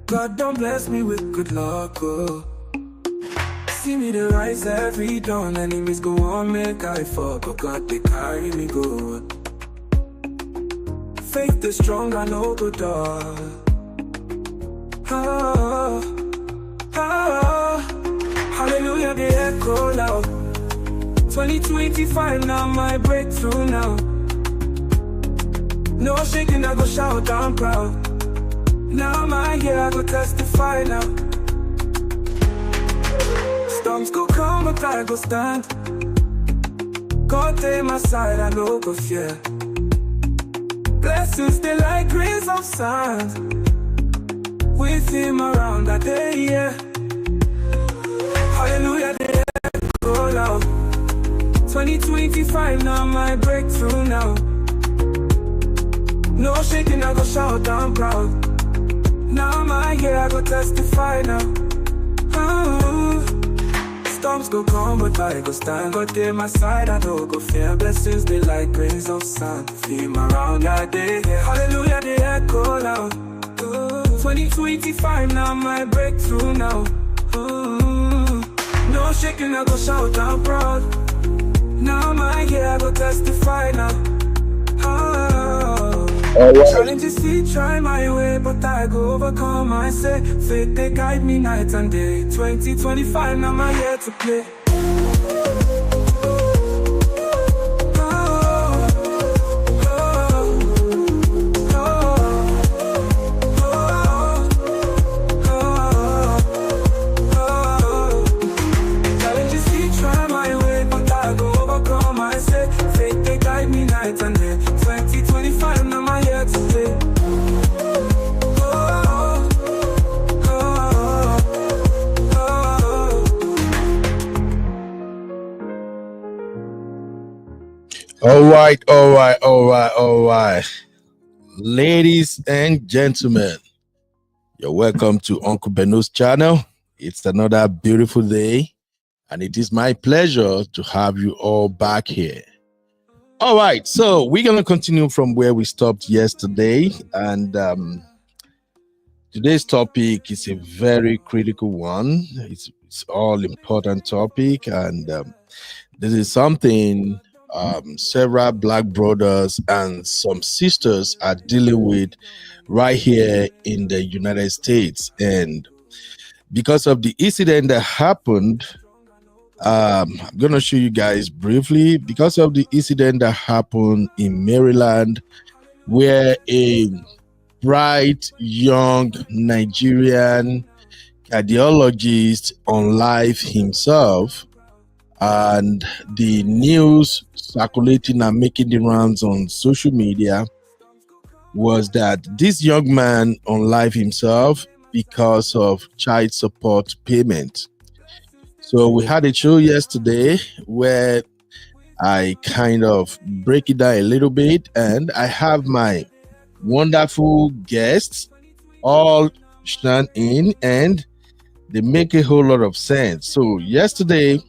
God don't bless me with good luck, oh. See me the rise every dawn. Enemies go on, make I fuck. Oh God, they carry me go. Faith is strong, I know good dog. Ah, ah, hallelujah, they echo loud. 2025 now, my breakthrough now. No shaking, I go shout, I'm proud. Now my year, I go testify now. Storms go come, but I go stand. God take my side, I no go fear. Blessings, they like grains of sand. With him around that day, yeah. Hallelujah, they echo loud. 2025 now, my breakthrough now. No shaking, I go shout, I'm proud. Now my year, I go testify now. Oh. Storms go come, but I go stand. God take my side, I don't go fear. Blessings, they like grains of sand. Feel my around that day, yeah. Hallelujah, they echo loud. 2025 now, my breakthrough now. No shaking, I go shout, I'm proud. Now my year, I go testify now. Challenges see, try my way, but I go overcome. I say, faith, they guide me night and day. 2025, now my year to play. Challenges see, try my way, but I go overcome. I say, faith, they guide me night and day. 2025, now my year to play. All right. Ladies and gentlemen, you're welcome to Uncle Beno's channel. It's another beautiful day, and it is my pleasure to have you all back here. All right, so we're going to continue from where we stopped yesterday, and today's topic is a very critical one. It's all important topic, and this is something several black brothers and some sisters are dealing with right here in the United States. And because of the incident that happened, I'm going to show you guys briefly. Because of the incident that happened in Maryland, where a bright young Nigerian cardiologist unalived himself, and the news circulating and making the rounds on social media was that this young man unalived himself because of child support payment. So we had a show yesterday where I kind of break it down a little bit, and I have my wonderful guests all stand in, and they make a whole lot of sense. So yesterday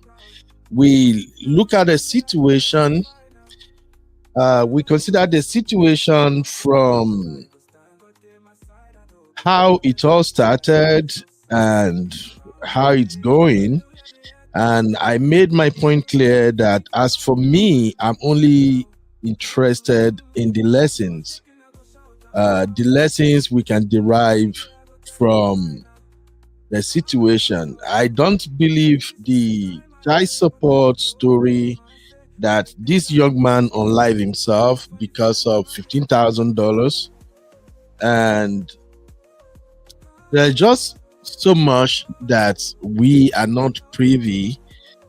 we look at a situation, we consider the situation from how it all started and how it's going. And I made my point clear that as for me, I'm only interested in the lessons we can derive from the situation. I don't believe the child support story that this young man unalived himself because of $15,000, and there's just so much that we are not privy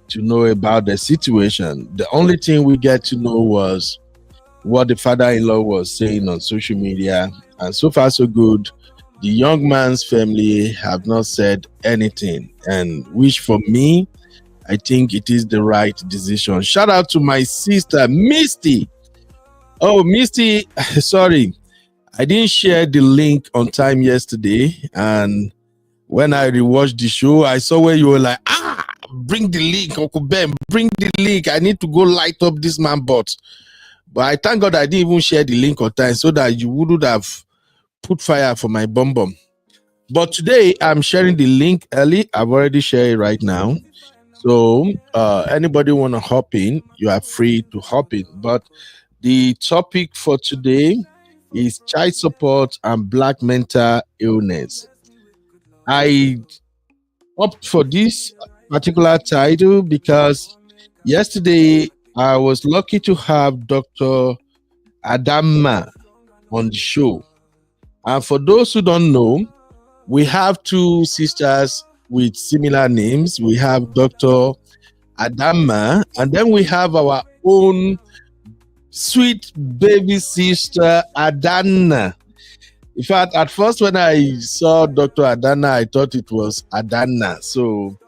to know about the situation. The only thing we get to know was what the father-in-law was saying on social media, and so far so good. The young man's family have not said anything, and which for me, I think it is the right decision. Shout out to my sister Misty. Oh, Misty, sorry, I didn't share the link on time yesterday, and when I rewatched the show, I saw where you were like, bring the link, Uncle Ben, bring the link. I need to go light up this man bot. But I thank God I didn't even share the link on time so that you wouldn't have put fire for my bum bum. But today I'm sharing the link early. I've already shared it right now. So anybody want to hop in, you are free to hop in. But the topic for today is child support and black mental illness. I opt for this particular title because yesterday I was lucky to have Dr. Adama on the show. And for those who don't know, we have two sisters with similar names. We have Dr. Adama, and then we have our own sweet baby sister Adana. In fact, at first when I saw Dr. Adana, I thought it was Adana. So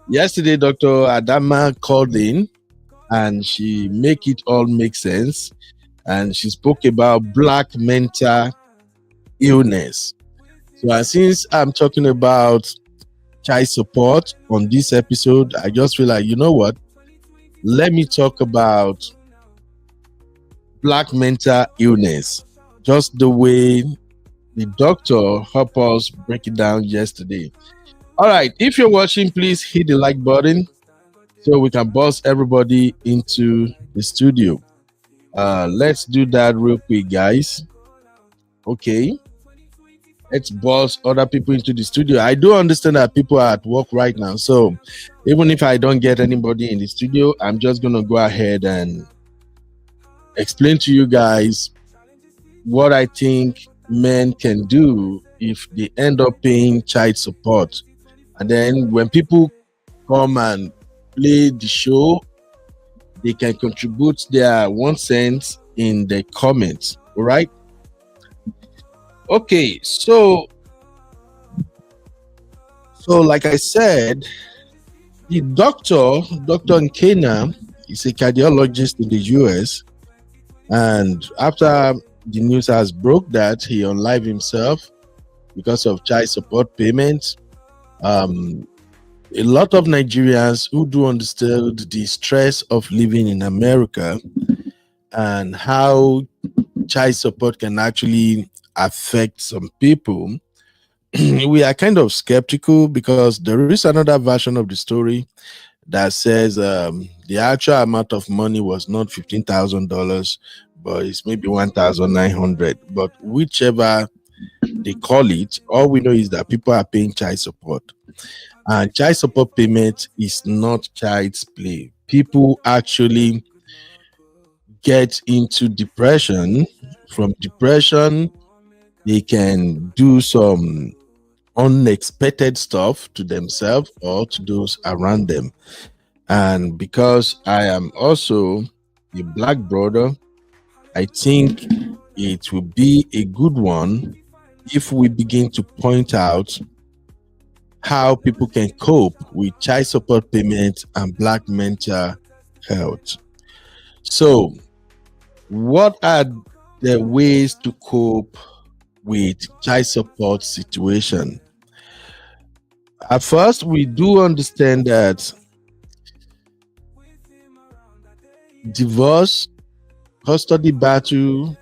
yesterday, Dr. Adama called in and she make it all make sense. And she spoke about black mental illness. So since I'm talking about child support on this episode, I just feel like, you know what? Let me talk about black mental illness, just the way the doctor helped us break it down yesterday. All right, if you're watching, please hit the like button so we can buzz everybody into the studio. Let's do that real quick, guys. Okay. Let's buzz other people into the studio. I do understand that people are at work right now. So even if I don't get anybody in the studio, I'm just going to go ahead and explain to you guys what I think men can do if they end up paying child support. And then when people come and play the show, they can contribute their 1 cent in the comments. All right. Okay, so like I said, the Dr. Nkena is a cardiologist in the US, and after the news has broke that he unlived himself because of child support payments, a lot of Nigerians who do understand the stress of living in America and how child support can actually affect some people, we are kind of skeptical because there is another version of the story that says the actual amount of money was not $15,000, but it's maybe 1,900. But whichever they call it, all we know is that people are paying child support. And child support payment is not child's play. People actually get into depression. From depression, they can do some unexpected stuff to themselves or to those around them. And because I am also a black brother, I think it will be a good one if we begin to point out how people can cope with child support payments and black mental health. So, what are the ways to cope with child support situation? At first, we do understand that divorce, custody battle,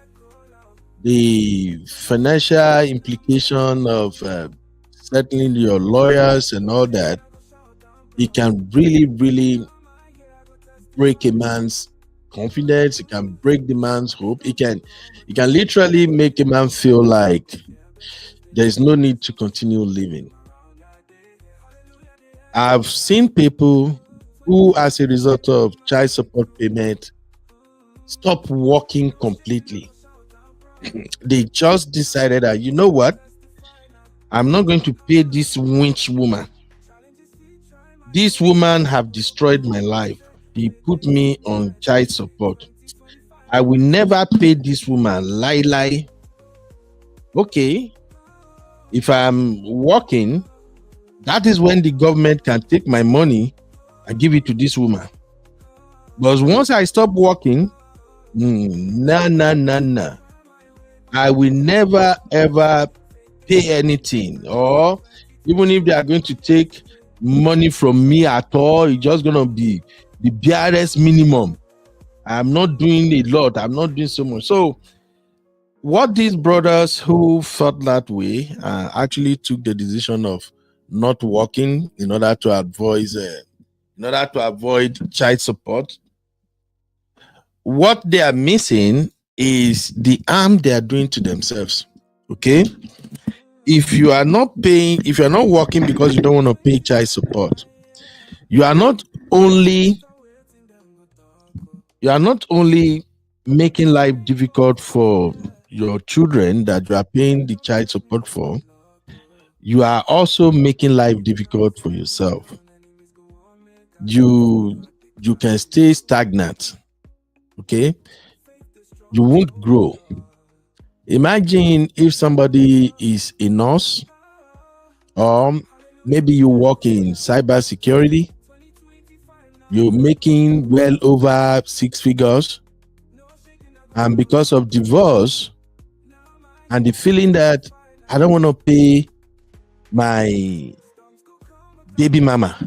the financial implication of settling your lawyers and all that, it can really, really break a man's confidence. It can break the man's hope. It can literally make a man feel like there is no need to continue living. I've seen people who, as a result of child support payment, stop working completely. They just decided that, you know what, I'm not going to pay this winch woman. This woman have destroyed my life. He put me on child support. I will never pay this woman. Lie. Okay, if I'm working, that is when the government can take my money and give it to this woman. But once I stop working, nah. I will never ever pay anything. Or even if they are going to take money from me at all, it's just going to be the barest minimum. I'm not doing a lot. I'm not doing so much. So What these brothers who felt that way actually took the decision of not working in order to avoid child support. What they are missing is the harm they are doing to themselves. Okay, if you are not working because you don't want to pay child support, you are not only you are not only making life difficult for your children that you are paying the child support for, you are also making life difficult for yourself. You you can stay stagnant, okay? You won't grow. Imagine if somebody is a nurse, or maybe you work in cybersecurity, you're making well over six figures, and because of divorce and the feeling that I don't want to pay my baby mama,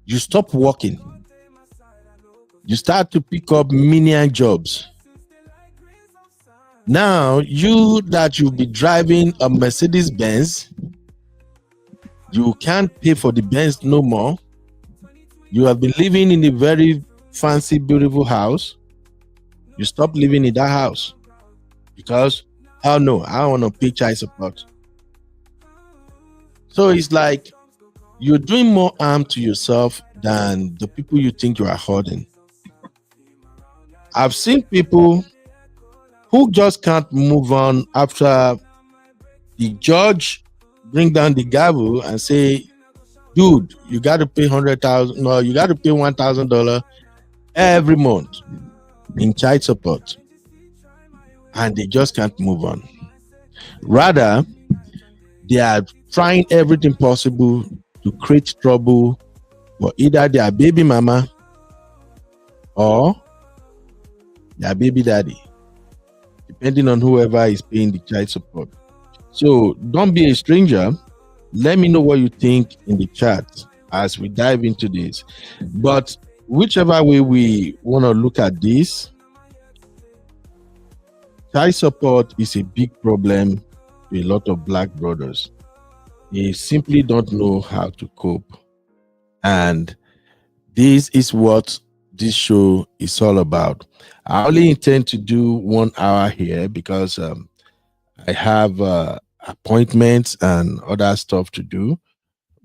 you stop working. You start to pick up menial jobs. Now, you that you'll be driving a Mercedes Benz, you can't pay for the Benz no more. You have been living in a very fancy, beautiful house. You stop living in that house because, oh no, I don't want to pay child support. So it's like you're doing more harm to yourself than the people you think you are hurting. I've seen people who just can't move on after the judge bring down the gavel and say, dude, you got to pay 100,000, no, you got to pay $1,000 every month in child support, and they just can't move on. Rather, they are trying everything possible to create trouble for either their baby mama or their baby daddy, depending on whoever is paying the child support. So don't be a stranger. Let me know what you think in the chat as we dive into this. But whichever way we want to look at this, child support is a big problem to a lot of black brothers. They simply don't know how to cope. And this is what this show is all about. I only intend to do 1 hour here because I have appointments and other stuff to do.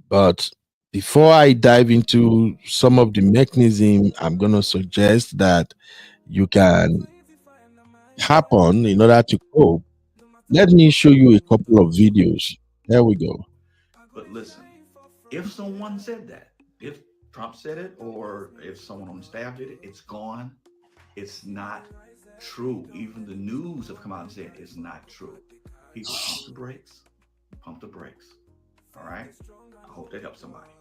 But before I dive into some of the mechanism, I'm going to suggest that you can happen in order to cope. Let me show you a couple of videos. There we go. But listen, if someone said that, if Trump said it or if someone on the staff did it, it's gone. It's not true. Even the news have come out and said it's not true. People pump the brakes, pump the brakes. All right? I hope that helps somebody.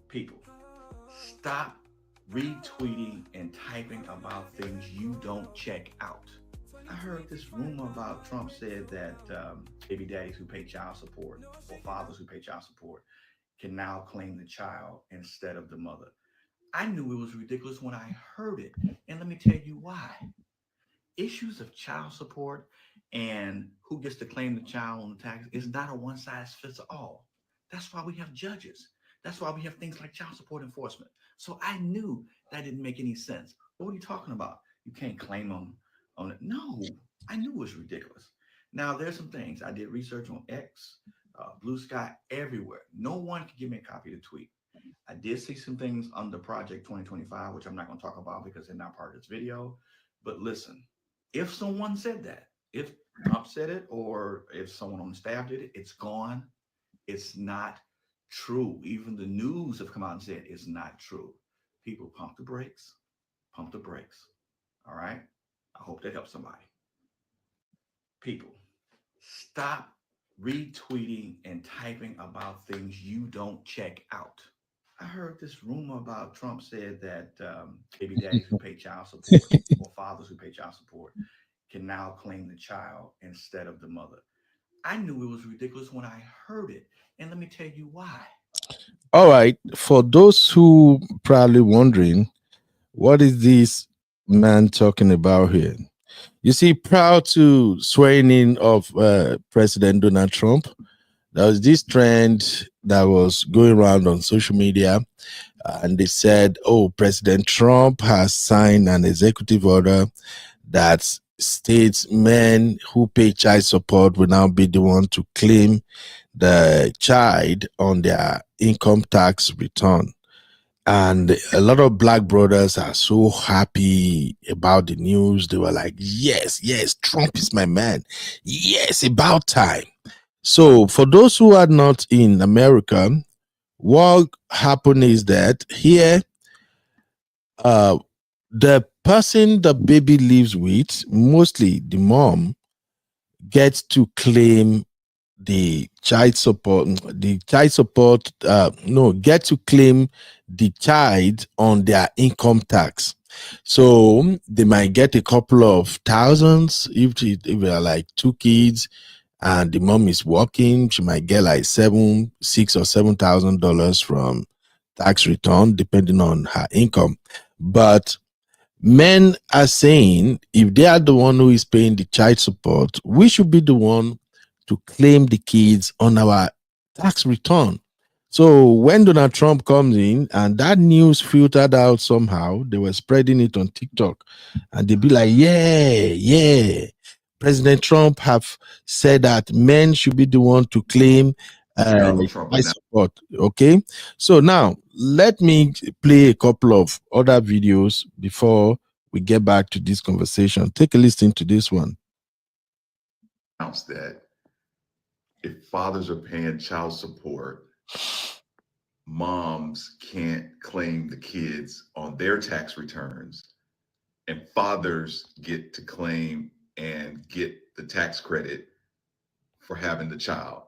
People, stop retweeting and typing about things you don't check out. I heard this rumor about Trump said that baby daddies who pay child support or fathers who pay child support can now claim the child instead of the mother. I knew it was ridiculous when I heard it. And let me tell you why. Issues of child support and who gets to claim the child on the tax is not a one size fits all. That's why we have judges. That's why we have things like child support enforcement. So I knew that didn't make any sense. What are you talking about? You can't claim them on it. No, I knew it was ridiculous. Now, there's some things I did research on X, Blue Sky, everywhere. No one can give me a copy of the tweet. I did see some things under Project 2025, which I'm not going to talk about because they're not part of this video. But listen, if someone said that, if Trump said it or if someone on the staff did it, it's gone. It's not true. Even the news have come out and said it's not true. People pump the brakes, pump the brakes. All right. I hope that helps somebody. People, stop retweeting and typing about things you don't check out. I heard this rumor about Trump said that baby daddies who pay child support or fathers who pay child support can now claim the child instead of the mother. I knew it was ridiculous when I heard it. And let me tell you why. All right. For those who probably wondering, what is this man talking about here? You see, prior to swearing in of President Donald Trump, there was this trend that was going around on social media, and they said, "Oh, President Trump has signed an executive order that states men who pay child support will now be the one to claim the child on their income tax return." And a lot of black brothers are so happy about the news. They were like, yes, yes, Trump is my man. Yes, about time. So, for those who are not in America, what happened is that here, uh, the person the baby lives with, mostly the mom, gets to claim get to claim the child on their income tax. So they might get a couple of thousands if they are like two kids and the mom is working. She might get like $6,000 or $7,000 from tax return depending on her income. But men are saying if they are the one who is paying the child support, we should be the one to claim the kids on our tax return. So when Donald Trump comes in and that news filtered out somehow, they were spreading it on TikTok and they'd be like, yeah, yeah. President Trump have said that men should be the one to claim Donald Trump child support. Okay. So now let me play a couple of other videos before we get back to this conversation. Take a listen to this one. announced that if fathers are paying child support, moms can't claim the kids on their tax returns, and fathers get to claim and get the tax credit for having the child.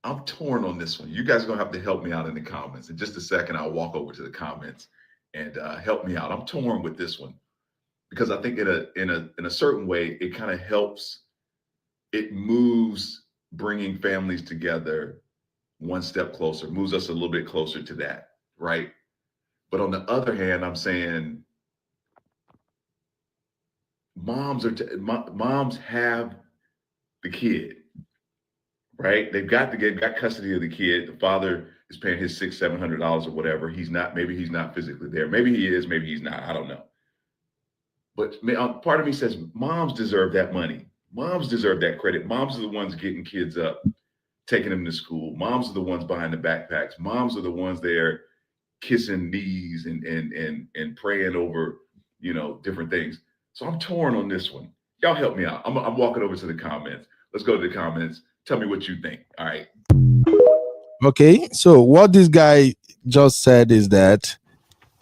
I'm torn on this one. You guys are gonna have to help me out in the comments. In just a second, I'll walk over to the comments and help me out. I'm torn with this one because I think in a certain way, it kind of helps. It moves bringing families together one step closer, moves us a little bit closer to that, right? But on the other hand, I'm saying moms have the kid, right? They've got custody of the kid. The father is paying his $600-700 or whatever. Maybe he's not physically there. Maybe he is, maybe he's not. I don't know. But part of me says moms deserve that money. Moms deserve that credit. Moms are the ones getting kids up, taking them to school. Moms are the ones buying the backpacks. Moms are the ones there kissing knees and praying over, different things. So I'm torn on this one. Y'all help me out. I'm walking over to the comments. Let's go to the comments. Tell me what you think. All right. Okay. So what this guy just said is that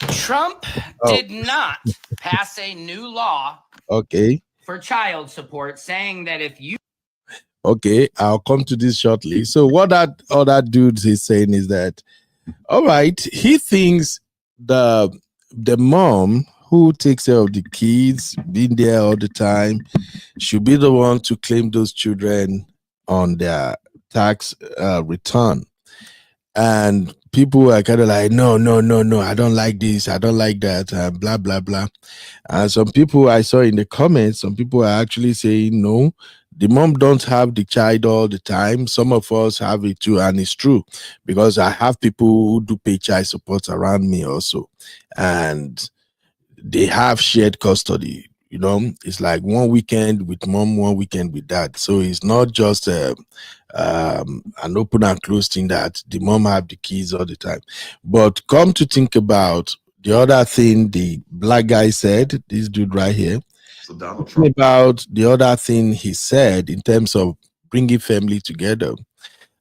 Trump did not pass a new law for child support saying that if you Okay, I'll come to this shortly. So what that other dude is saying is that, all right, he thinks the mom who takes care of the kids, being there all the time, should be the one to claim those children on their tax return. And people are kind of like, no, I don't like this, I don't like that, blah, blah, blah. And some people I saw in the comments, some people are actually saying, no, the mom don't have the child all the time. Some of us have it too, and it's true because I have people who do pay child support around me also, and they have shared custody. It's like one weekend with mom, one weekend with dad. So it's not just an open and closed thing that the mom have the kids all the time. But come to think about the other thing the black guy said, this dude right here, so Donald Trump, about the other thing he said in terms of bringing family together,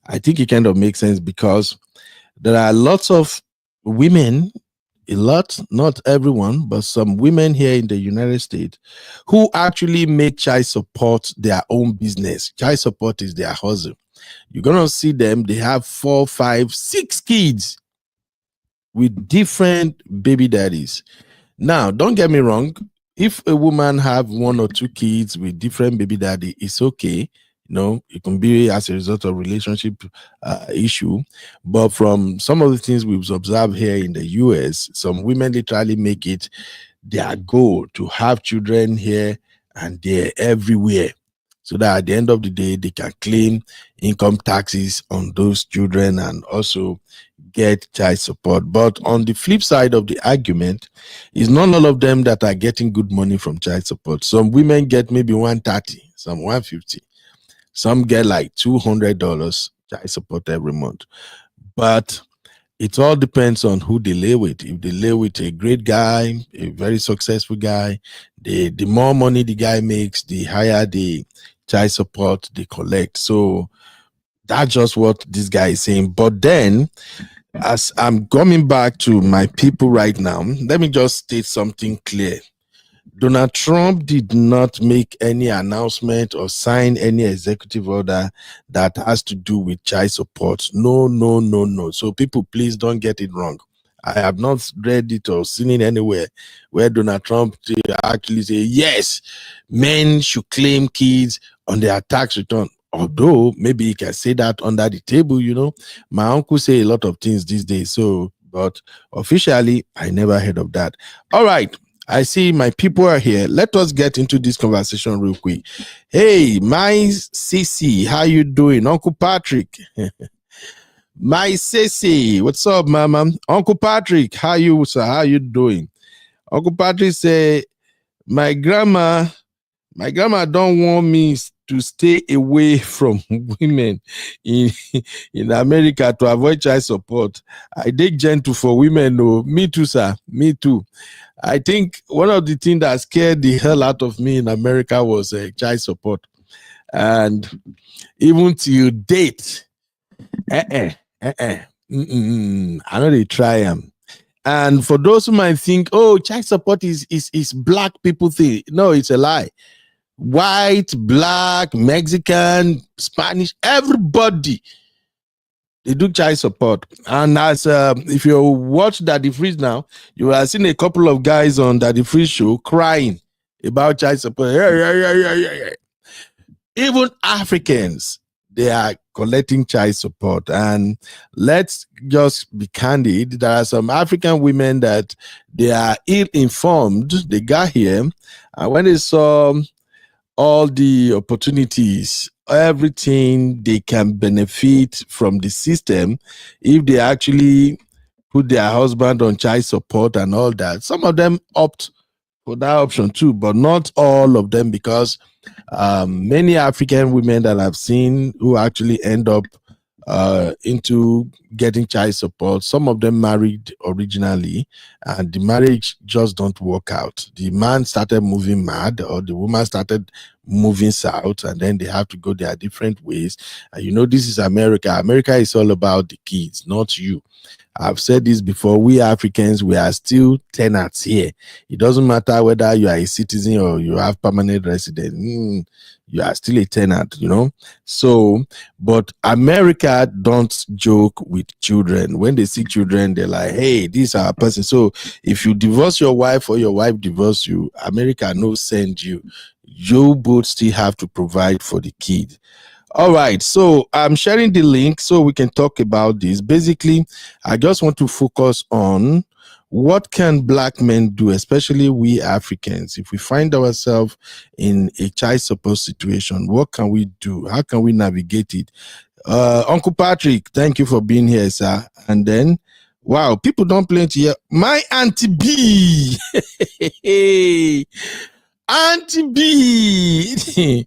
I think it kind of makes sense because there are lots of women, not everyone, but some women here in the United States who actually make child support their own business. Child support is their hustle. You're going to see them, they have 4, 5, 6 kids with different baby daddies. Now, don't get me wrong. If a woman have 1 or 2 kids with different baby daddy, it's okay. It can be as a result of relationship issue. But from some of the things we've observed here in the US, some women literally make it their goal to have children here and they're everywhere, so that at the end of the day, they can claim income taxes on those children and also get child support. But on the flip side of the argument, is not all of them that are getting good money from child support. Some women get maybe 130, some 150, some get like $200 child support every month. But it all depends on who they lay with. If they lay with a great guy, a very successful guy, the more money the guy makes, the higher the child support they collect. So that's just what this guy is saying. But then, as I'm coming back to my people right now, let me just state something clear. Donald Trump did not make any announcement or sign any executive order that has to do with child support. No, no, no, no. So people, please don't get it wrong. I have not read it or seen it anywhere where Donald Trump actually say, yes, men should claim kids on their tax return. Although maybe he can say that under the table, you know. My uncle say a lot of things these days. So, but officially, I never heard of that. All right. I see my people are here. Let us get into this conversation real quick. Hey, my CC, how you doing? Uncle Patrick. My CC, what's up, mama? Uncle Patrick, how you, sir? How you doing? Uncle Patrick say, my grandma don't want me to stay away from women in America to avoid child support. I dig gentle for women. No, me too, sir. Me too. I think one of the things that scared the hell out of me in America was child support. And even till date, I know they try them. And for those who might think, oh, child support is black people thing. No, it's a lie. White, black, Mexican, Spanish, everybody, they do child support. And as if you watch Daddy Freeze now, you have seen a couple of guys on Daddy Freeze show crying about child support. Even Africans, they are collecting child support. And let's just be candid. There are some African women that they are ill-informed. They got here, and when they saw all the opportunities, everything they can benefit from the system, if they actually put their husband on child support and all that, some of them opt for that option too, but not all of them, because many African women that I've seen who actually end up into getting child support, some of them married originally and the marriage just don't work out. The man started moving mad, or the woman started moving south, and then they have to go their different ways. And you know, this is America. America is all about the kids, not you. I've said this before. We Africans, we are still tenants here. It doesn't matter whether you are a citizen or you have permanent residence. You are still a tenant, you know. So, but America don't joke with children. When they see children, they're like, hey, this is our person. So if you divorce your wife or your wife divorce you, America no send you. You both still have to provide for the kid. All right, so I'm sharing the link so we can talk about this. Basically, I just want to focus on what can black men do, especially we Africans. If we find ourselves in a child support situation, what can we do? How can we navigate it? Uncle Patrick, thank you for being here, sir. And then, wow, people don't plenty here. My Auntie B. Auntie B.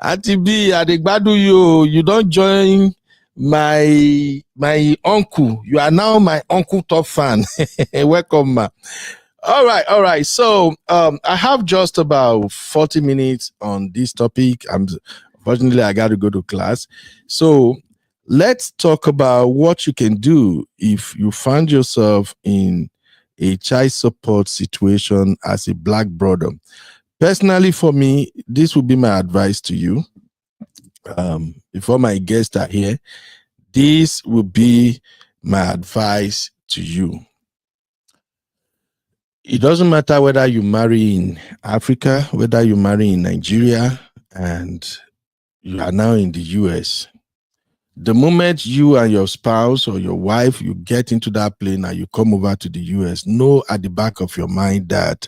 Auntie B, Adegbadu, you don't join my uncle. You are now my uncle top fan. Welcome, ma. All right. So I have just about 40 minutes on this topic. Unfortunately, I got to go to class. So let's talk about what you can do if you find yourself in a child support situation as a black brother. Personally, for me, this would be my advice to you. Before my guests are here, this would be my advice to you. It doesn't matter whether you marry in Africa, whether you marry in Nigeria, and you are now in the US. The moment you and your spouse or your wife, you get into that plane and you come over to the US, know at the back of your mind that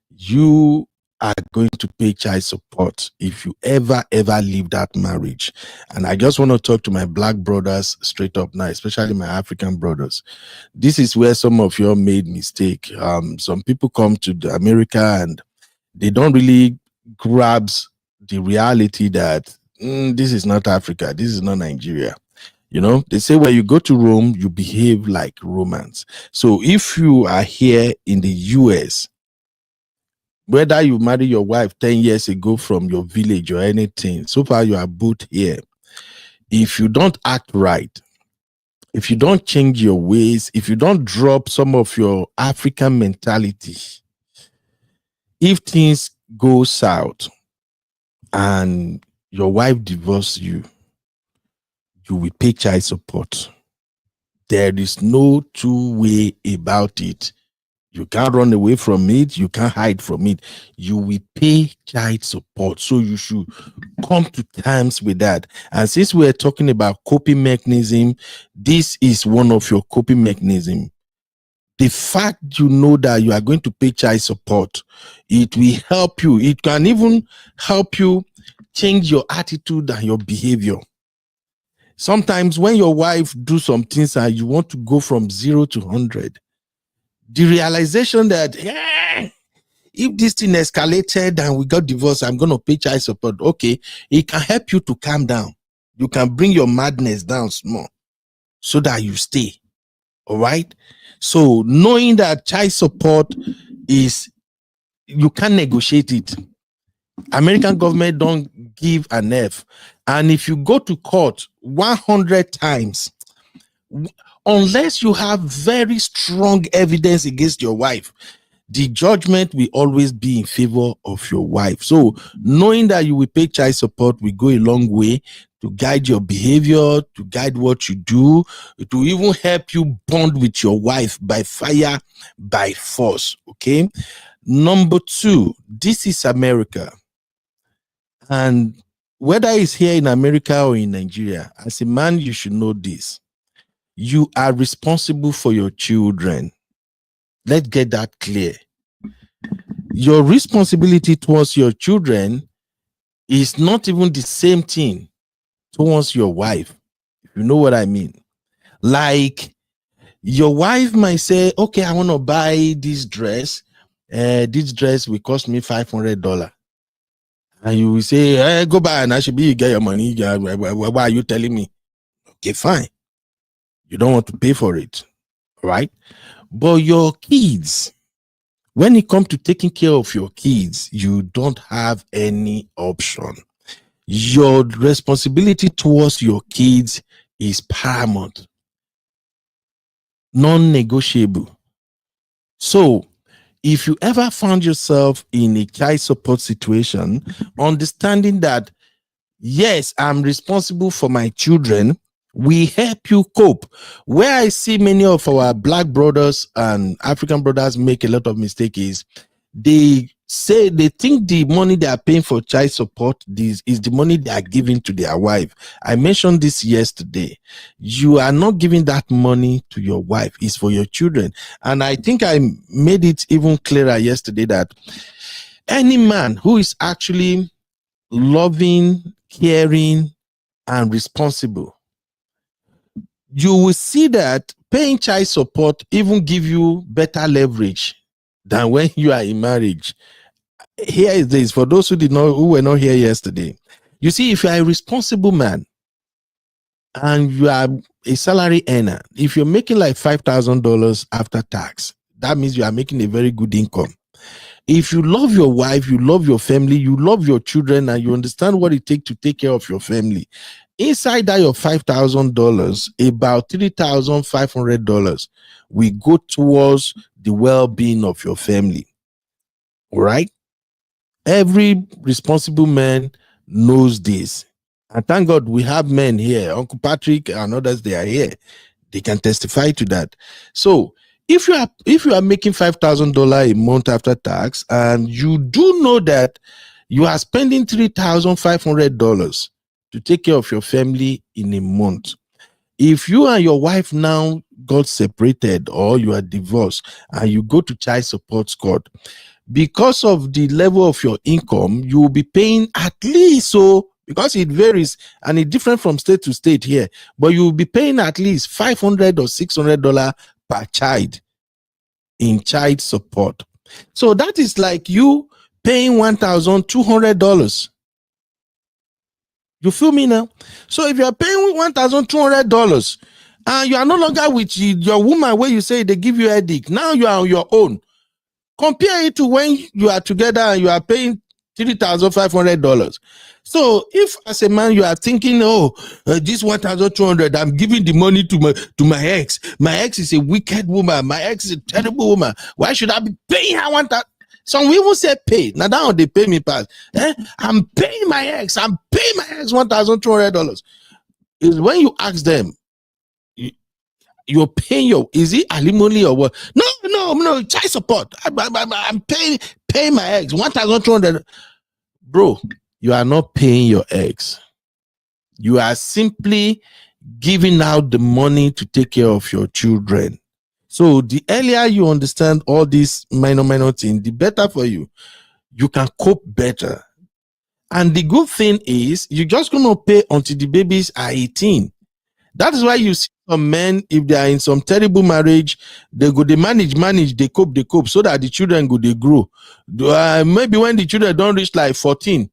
you are going to pay child support if you ever leave that marriage. And I just want to talk to my black brothers straight up now, especially my African brothers. This is where some of you made mistake. Some people come to America and they don't really grasp the reality that this is not Africa, this is not Nigeria. You know, they say when you go to Rome, you behave like Romans. So if you are here in the US, whether you marry your wife 10 years ago from your village or anything, so far you are both here. If you don't act right, if you don't change your ways, if you don't drop some of your African mentality, if things go south and your wife divorces you, you will pay child support. There is no two-way about it. You can't run away from it. You can't hide from it. You will pay child support. So you should come to terms with that. And since we're talking about coping mechanism, this is one of your coping mechanism. The fact you know that you are going to pay child support, it will help you. It can even help you change your attitude and your behavior. Sometimes when your wife do some things and you want to go from 0 to 100, the realization that if this thing escalated and we got divorced, I'm going to pay child support. Okay, it can help you to calm down. You can bring your madness down small so that you stay. All right. So knowing that child support is, you can negotiate it. American government don't give an F. And if you go to court 100 times, unless you have very strong evidence against your wife, the judgment will always be in favor of your wife. So knowing that you will pay child support will go a long way to guide your behavior, to guide what you do, to even help you bond with your wife by fire, by force. Okay. Number 2, this is America. And whether it's here in America or in Nigeria, as a man, you should know this. You are responsible for your children. Let's get that clear. Your responsibility towards your children is not even the same thing towards your wife. If you know what I mean. Like, your wife might say, okay, I want to buy this dress. This dress will cost me $500. And you will say, hey, go buy and I should be, you get your money. Why are you telling me? Okay, fine. You don't want to pay for it. Right? But your kids, when it comes to taking care of your kids, you don't have any option. Your responsibility towards your kids is paramount, non-negotiable. So if you ever found yourself in a child support situation, understanding that, yes, I'm responsible for my children, we help you cope. Where I see many of our black brothers and African brothers make a lot of mistakes is they say they think the money they are paying for child support is the money they are giving to their wife. I mentioned this yesterday. You are not giving that money to your wife. It's for your children. And I think I made it even clearer yesterday that any man who is actually loving, caring, and responsible, you will see that paying child support even give you better leverage than when you are in marriage. Here is this, for those who were not here yesterday. You see, if you are a responsible man and you are a salary earner, if you're making like $5,000 after tax, that means you are making a very good income. If you love your wife, you love your family, you love your children, and you understand what it takes to take care of your family, inside that your $5,000, about $3,500 will go towards the well-being of your family. All right? Every responsible man knows this. And thank God we have men here. Uncle Patrick and others, they are here. They can testify to that. So if you are making $5,000 a month after tax, and you do know that you are spending $3,500 to take care of your family in a month, if you and your wife now got separated or you are divorced and you go to child support court, because of the level of your income, you will be paying at least, so because it varies and it's different from state to state here, but you will be paying at least $500 or $600 per child in child support. So that is like you paying $1,200. You feel me now? So if you are paying $1,200 and you are no longer with your woman where you say they give you a headache, now you are on your own. Compare it to when you are together and you are paying $3,500. So if as a man you are thinking, this 1,200, I'm giving the money to my ex. My ex is a wicked woman. My ex is a terrible woman. Why should I be paying her 1,000? Some people say pay. Now that they pay me pass. I'm paying my ex. I'm paying my ex $1,200. Is when you ask them, you're paying is it alimony or what? No, child support. I'm paying my ex $1,200. Bro, you are not paying your ex. You are simply giving out the money to take care of your children. So the earlier you understand all these minor things, the better for you. You can cope better. And the good thing is you're just going to pay until the babies are 18. That is why you see some men, if they are in some terrible marriage, they manage, they cope so that the children they grow. Maybe when the children don't reach like 14,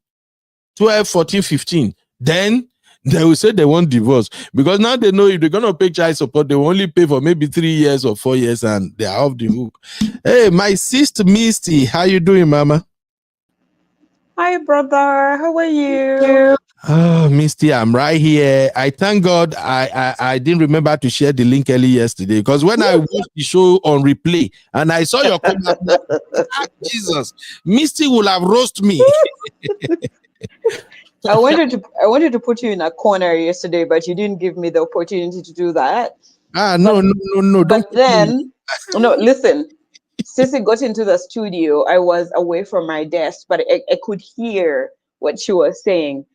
12, 14, 15, then they will say they want divorce, because now they know if they're going to pay child support, they will only pay for maybe 3 years or 4 years and they are off the hook. Hey, my sister Misty, how you doing, mama? Hi, brother. How are you? Oh, Misty, I'm right here. I thank God I didn't remember to share the link early yesterday, because when I watched the show on replay and I saw your comment, Jesus, Misty will have roasted me. I wanted to put you in a corner yesterday, but you didn't give me the opportunity to do that. No. But then, no, listen. Sissy got into the studio. I was away from my desk, but I could hear what she was saying.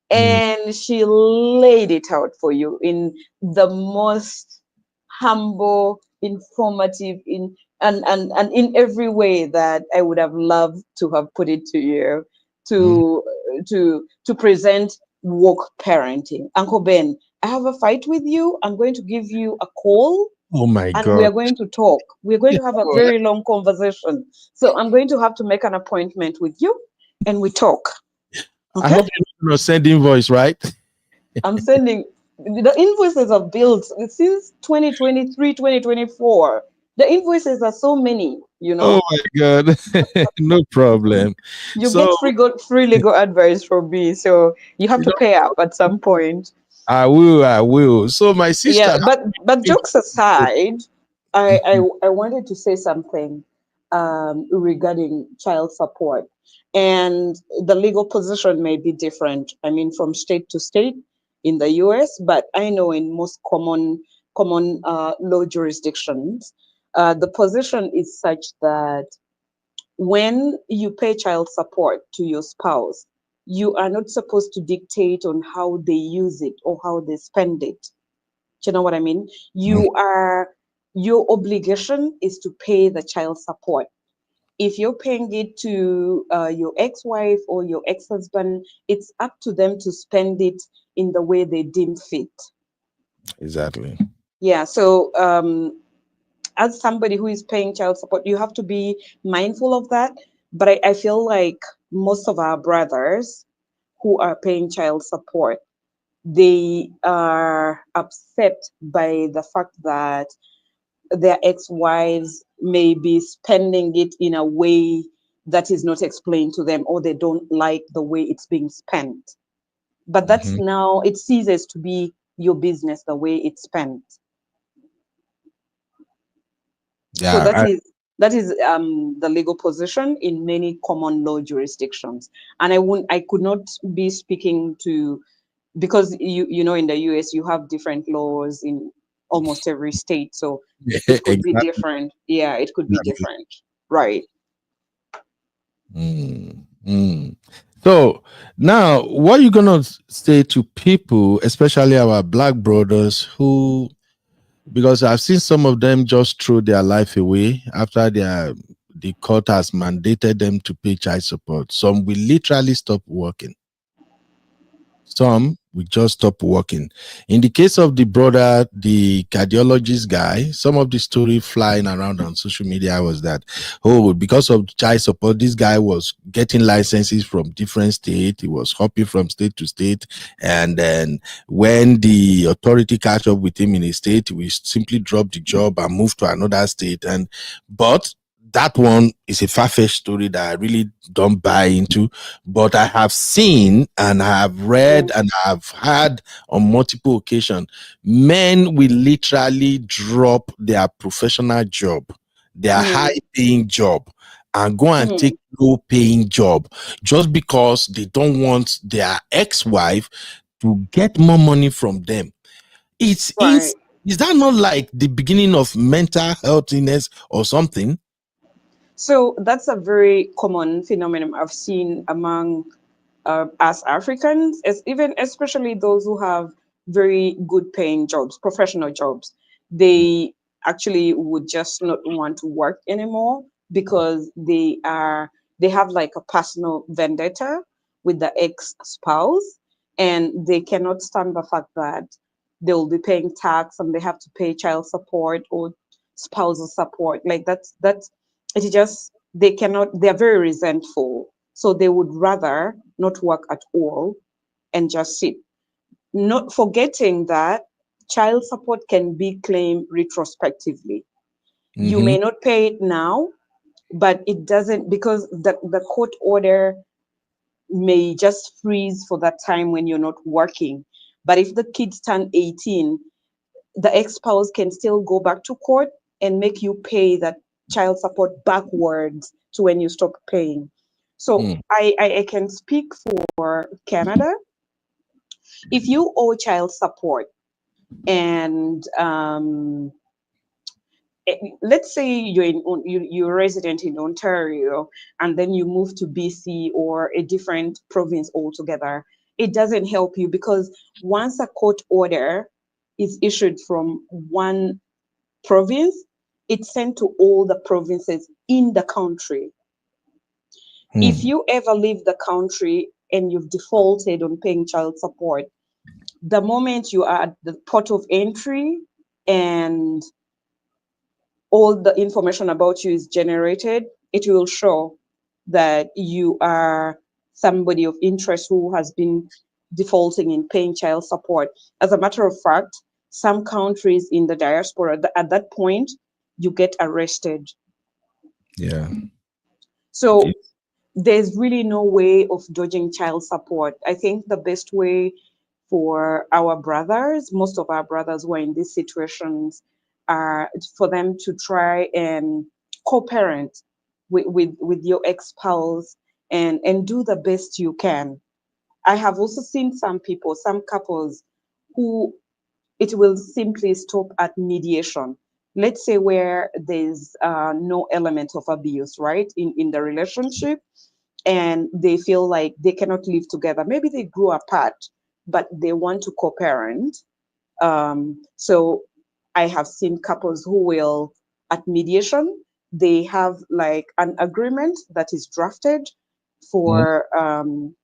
And she laid it out for you in the most humble, informative, and in every way that I would have loved to have put it to you, to present woke parenting. Uncle Ben, I have a fight with you. I'm going to give you a call. Oh my God. And we are going to talk. We're going to have a very long conversation. So I'm going to have to make an appointment with you and we talk. Okay? I hope you're not sending invoice, right? I'm sending. The invoices are built since 2023, 2024. The invoices are so many, Oh my God. No problem. You get free legal advice from me. So you have to pay up at some point. I will. So my sister. Yeah, but jokes aside, I wanted to say something regarding child support. And the legal position may be different. I mean, from state to state in the US, but I know in most common law jurisdictions, the position is such that when you pay child support to your spouse, you are not supposed to dictate on how they use it or how they spend it. Do you know what I mean? Your obligation is to pay the child support. If you're paying it to your ex-wife or your ex-husband, it's up to them to spend it in the way they deem fit. Exactly. Yeah. So as somebody who is paying child support, you have to be mindful of that. But I feel like most of our brothers who are paying child support, they are upset by the fact that their ex-wives may be spending it in a way that is not explained to them, or they don't like the way it's being spent. But that's now, it ceases to be your business the way it's spent. Yeah, so that is the legal position in many common law jurisdictions. And I could not be speaking to, because you know in the US you have different laws in almost every state, so it could be different. Yeah, it could be different, right? So now, what are you gonna say to people, especially our Black brothers, who, because I've seen some of them just throw their life away after the court has mandated them to pay child support. Some will literally stop working. Some will just stop working. In the case of the brother, the cardiologist guy, some of the story flying around on social media was that, oh, because of child support, this guy was getting licenses from different states. He was hopping from state to state. And then when the authority catch up with him in a state, we simply drop the job and move to another state. But that one is a far-fetched story that I really don't buy into, but I have seen and I have read and I've had on multiple occasions, men will literally drop their professional job, their high-paying job, and go and take low-paying job just because they don't want their ex-wife to get more money from them. Is that not like the beginning of mental healthiness or something? So that's a very common phenomenon I've seen among us Africans, even especially those who have very good paying jobs, professional jobs. They actually would just not want to work anymore because they have like a personal vendetta with the ex-spouse, and they cannot stand the fact that they'll be paying tax and they have to pay child support or spousal support. Like that's it just they cannot, they're very resentful, so they would rather not work at all and just sit, not forgetting that child support can be claimed retrospectively. You may not pay it now, but it doesn't, because the court order may just freeze for that time when you're not working. But if the kids turn 18, the ex-spouse can still go back to court and make you pay that child support backwards to when you stop paying. So I can speak for Canada. If you owe child support and let's say you're a resident in Ontario and then you move to BC or a different province altogether, it doesn't help you, because once a court order is issued from one province, it's sent to all the provinces in the country. If you ever leave the country and you've defaulted on paying child support, the moment you are at the port of entry and all the information about you is generated, it will show that you are somebody of interest who has been defaulting in paying child support. As a matter of fact, some countries in the diaspora, at that point, you get arrested. Yeah. So there's really no way of dodging child support. I think the best way for our brothers, most of our brothers who are in these situations, are for them to try and co-parent with your ex-spouse and do the best you can. I have also seen some people, some couples who it will simply stop at mediation. Let's say where there's no element of abuse, right, in the relationship, and they feel like they cannot live together. Maybe they grew apart, but they want to co-parent. So I have seen couples who will, at mediation, they have like an agreement that is drafted for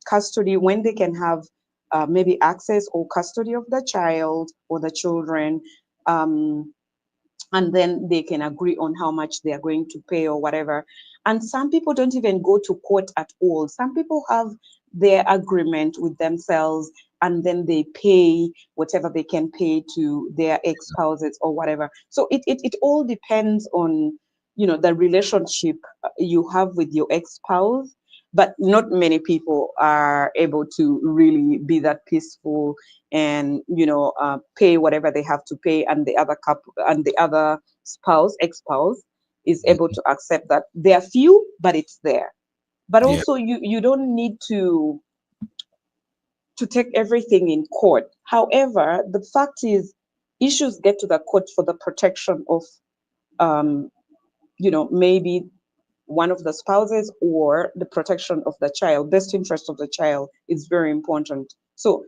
custody, when they can have maybe access or custody of the child or the children. And then they can agree on how much they are going to pay or whatever. And some people don't even go to court at all. Some people have their agreement with themselves and then they pay whatever they can pay to their ex-spouses or whatever. So it all depends on, you know, the relationship you have with your ex-spouse. But not many people are able to really be that peaceful and, you know, pay whatever they have to pay, and the other couple and the other spouse, ex-spouse, is able to accept that. There are few, but it's there. But also, you don't need to take everything in court. However, the fact is, issues get to the court for the protection of, you know, maybe one of the spouses or the protection of the child. Best interest of the child is very important. So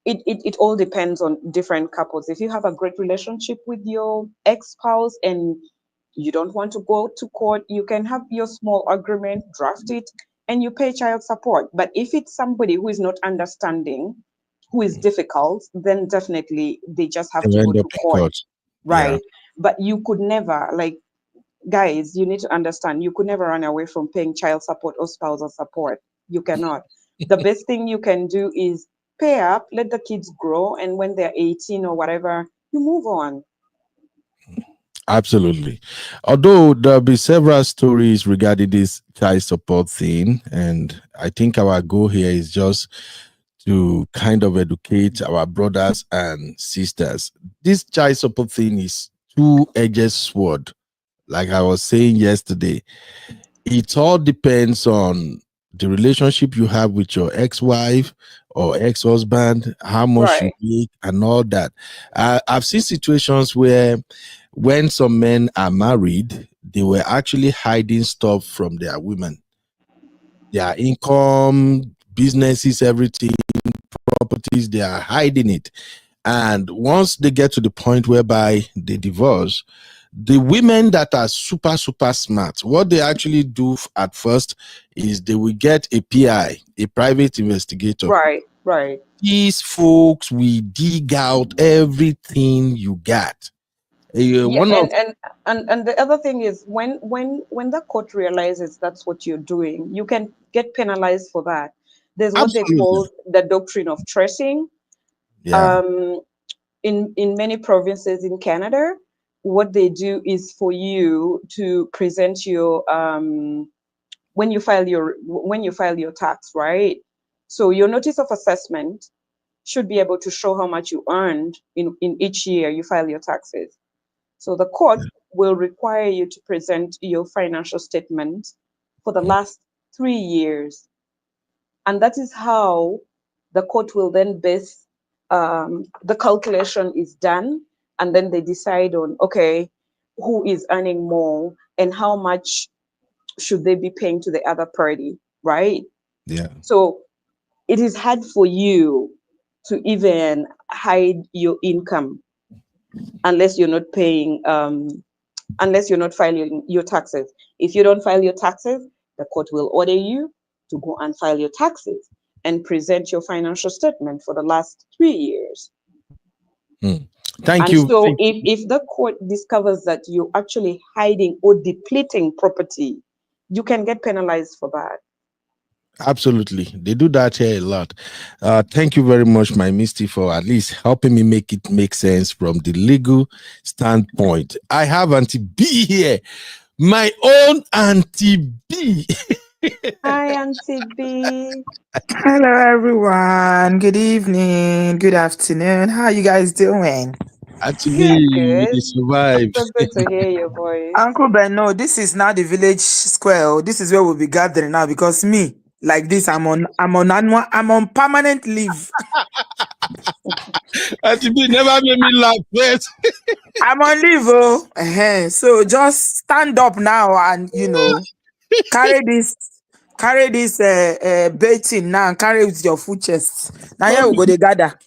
it all depends on different couples. If you have a great relationship with your ex-spouse and You don't want to go to court, you can have your small agreement, draft it, and you pay child support. But if it's somebody who is not understanding, who is difficult, then definitely they just have They to go end to up in court. court. Yeah. Right. But you could never, like, guys, you need to understand, you could never run away from paying child support or spousal support. You cannot. The best thing you can do is pay up, let the kids grow, and when they're 18 or whatever, you move on. Absolutely. Although there'll be several stories regarding this child support thing, and I think our goal here is just to kind of educate our brothers and sisters. This child support thing is two-edged sword. Like I was saying yesterday, it all depends on the relationship you have with your ex-wife or ex-husband, how much you make, and all that. I've seen situations where when some men are married, they were actually hiding stuff from their women, their income, businesses, everything, properties, they are hiding it. And once they get to the point whereby they divorce, the women that are super, super smart, what they actually do at first is they will get a PI, a private investigator. Right. These folks will dig out everything you got. And the other thing is when the court realizes that's what you're doing, you can get penalized for that. There's what they call the doctrine of tracing. Yeah. In many provinces in Canada, what they do is for you to present your when you file your tax, right? So your notice of assessment should be able to show how much you earned in each year you file your taxes. So the court will require you to present your financial statement for the last 3 years. And that is how the court will then base the calculation is done. And then they decide on, okay, who is earning more and how much should they be paying to the other party, right? Yeah. So it is hard for you to even hide your income unless you're not paying unless you're not filing your taxes. If you don't file your taxes, the court will order you to go and file your taxes and present your financial statement for the last 3 years. Thank you. So if the court discovers that you're actually hiding or depleting property, you can get penalized for that. Absolutely. They do that here a lot. Thank you very much, my Misty, for at least helping me make it make sense from the legal standpoint. I have Auntie B here, my own Auntie B. Hi, Auntie B. Hello, everyone. Good evening. Good afternoon. How are you guys doing? Auntie B, we survived. So good to hear your voice. Uncle Ben, no, this is now the village square. This is where we'll be gathering now because me, like this, I'm on permanent leave. Auntie B never made me laugh first. I'm on leave, so just stand up now and carry this baiting now and carry it with your full chest. Now here we go to gather.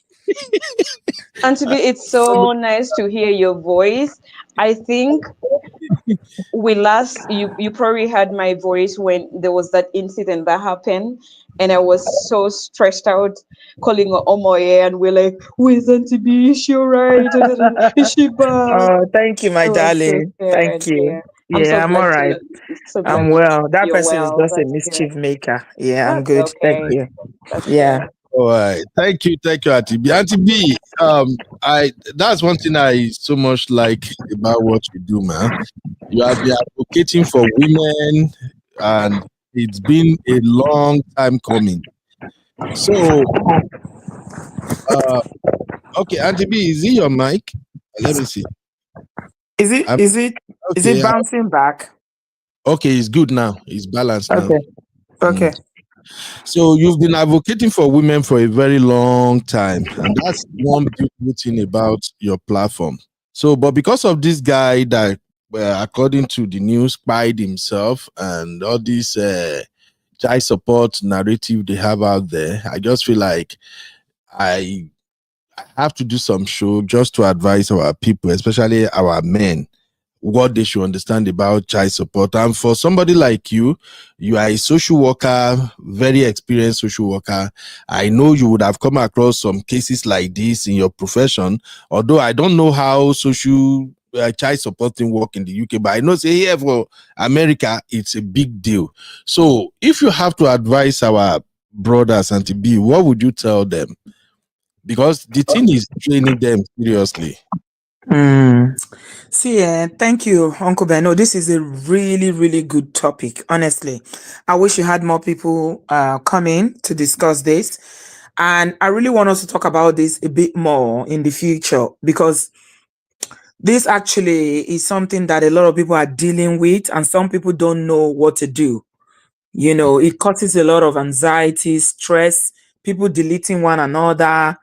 Auntie B, it's so nice to hear your voice. I think you probably heard my voice when there was that incident that happened, and I was so stressed out calling her Omoye, and we're like, where's Auntie B? Is she alright? Is she bad? Oh, thank you, my darling. Thank you. Yeah, I'm all right. I'm well. That person is just a mischief maker. Yeah, I'm good. Thank you. Yeah. All right. Thank you, Auntie B. Auntie B, that's one thing I so much like about what you do, man. You are advocating for women, and it's been a long time coming. So, okay, Auntie B, is it your mic? Let me see. Is it bouncing back? Okay, it's good now. It's balanced now. Okay. So you've been advocating for women for a very long time, and that's one beautiful thing about your platform. So, but because of this guy that, according to the news, spied himself and all this child support narrative they have out there, I just feel like I have to do some show just to advise our people, especially our men, what they should understand about child support. And for somebody like you are a social worker, very experienced social worker. I know you would have come across some cases like this in your profession, although I don't know how social child supporting work in the UK, but I know say here for America, it's a big deal. So if you have to advise our brothers and to be, what would you tell them? Because the thing is training them seriously. See, thank you, Uncle Ben. No, this is a really, really good topic. Honestly, I wish you had more people come in to discuss this, and I really want us to talk about this a bit more in the future, because this actually is something that a lot of people are dealing with, and some people don't know what to do. You know, it causes a lot of anxiety, stress, people deleting one another,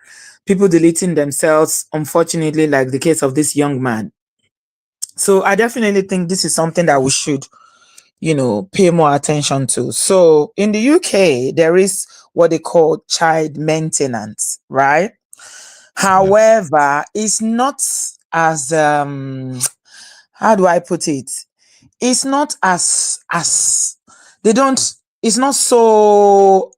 people deleting themselves, unfortunately, like the case of this young man. So I definitely think this is something that we should, pay more attention to. So in the UK, there is what they call child maintenance, right? However, it's not as how do I put it? It's not as they don't it's not so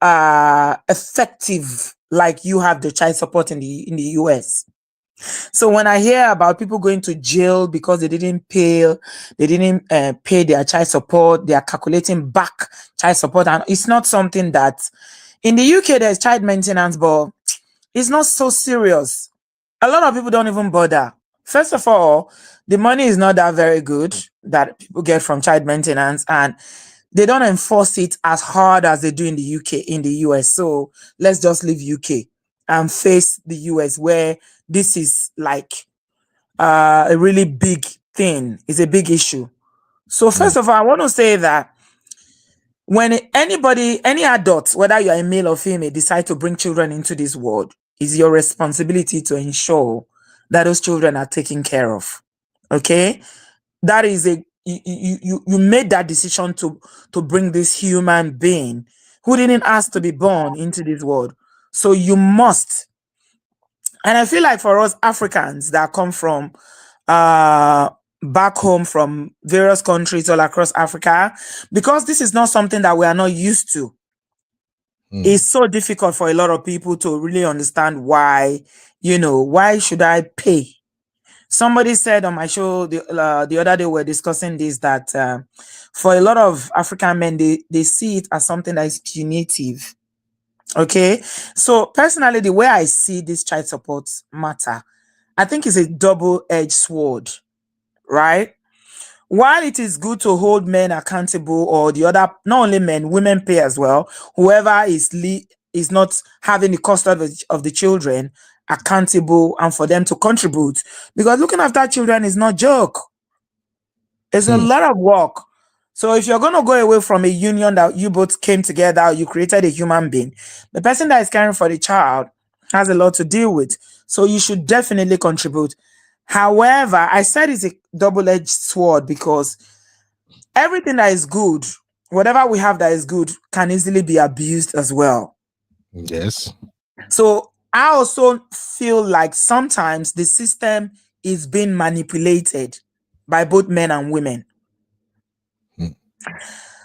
effective like you have the child support in the US. So when I hear about people going to jail because they didn't pay their child support, they are calculating back child support, and it's not something that in the UK there's child maintenance, but it's not so serious. A lot of people don't even bother. First of all, the money is not that very good that people get from child maintenance, and they don't enforce it as hard as they do in the UK, in the US. So let's just leave UK and face the US, where this is like a really big thing. It's a big issue. So first of all, I want to say that when any adult, whether you're a male or female, decide to bring children into this world, it's your responsibility to ensure that those children are taken care of. Okay? That is you made that decision to bring this human being who didn't ask to be born into this world. So you must. And I feel like for us Africans that come from back home from various countries all across Africa, because this is not something that we are not used to. It's so difficult for a lot of people to really understand why should I pay? Somebody said on my show the other day, we're discussing this, that for a lot of African men, they see it as something that is punitive. Okay. So personally, the way I see this child support matter, I think it's a double-edged sword, right? While it is good to hold men accountable, or the other, not only men, women pay as well, whoever is not having the cost of the children accountable, and for them to contribute, because looking after children is not joke. It's a lot of work. So if you're going to go away from a union that you both came together, you created a human being, the person that is caring for the child has a lot to deal with. So you should definitely contribute. However, I said it's a double-edged sword, because everything that is good, whatever we have that is good, can easily be abused as well. Yes. So I also feel like sometimes the system is being manipulated by both men and women.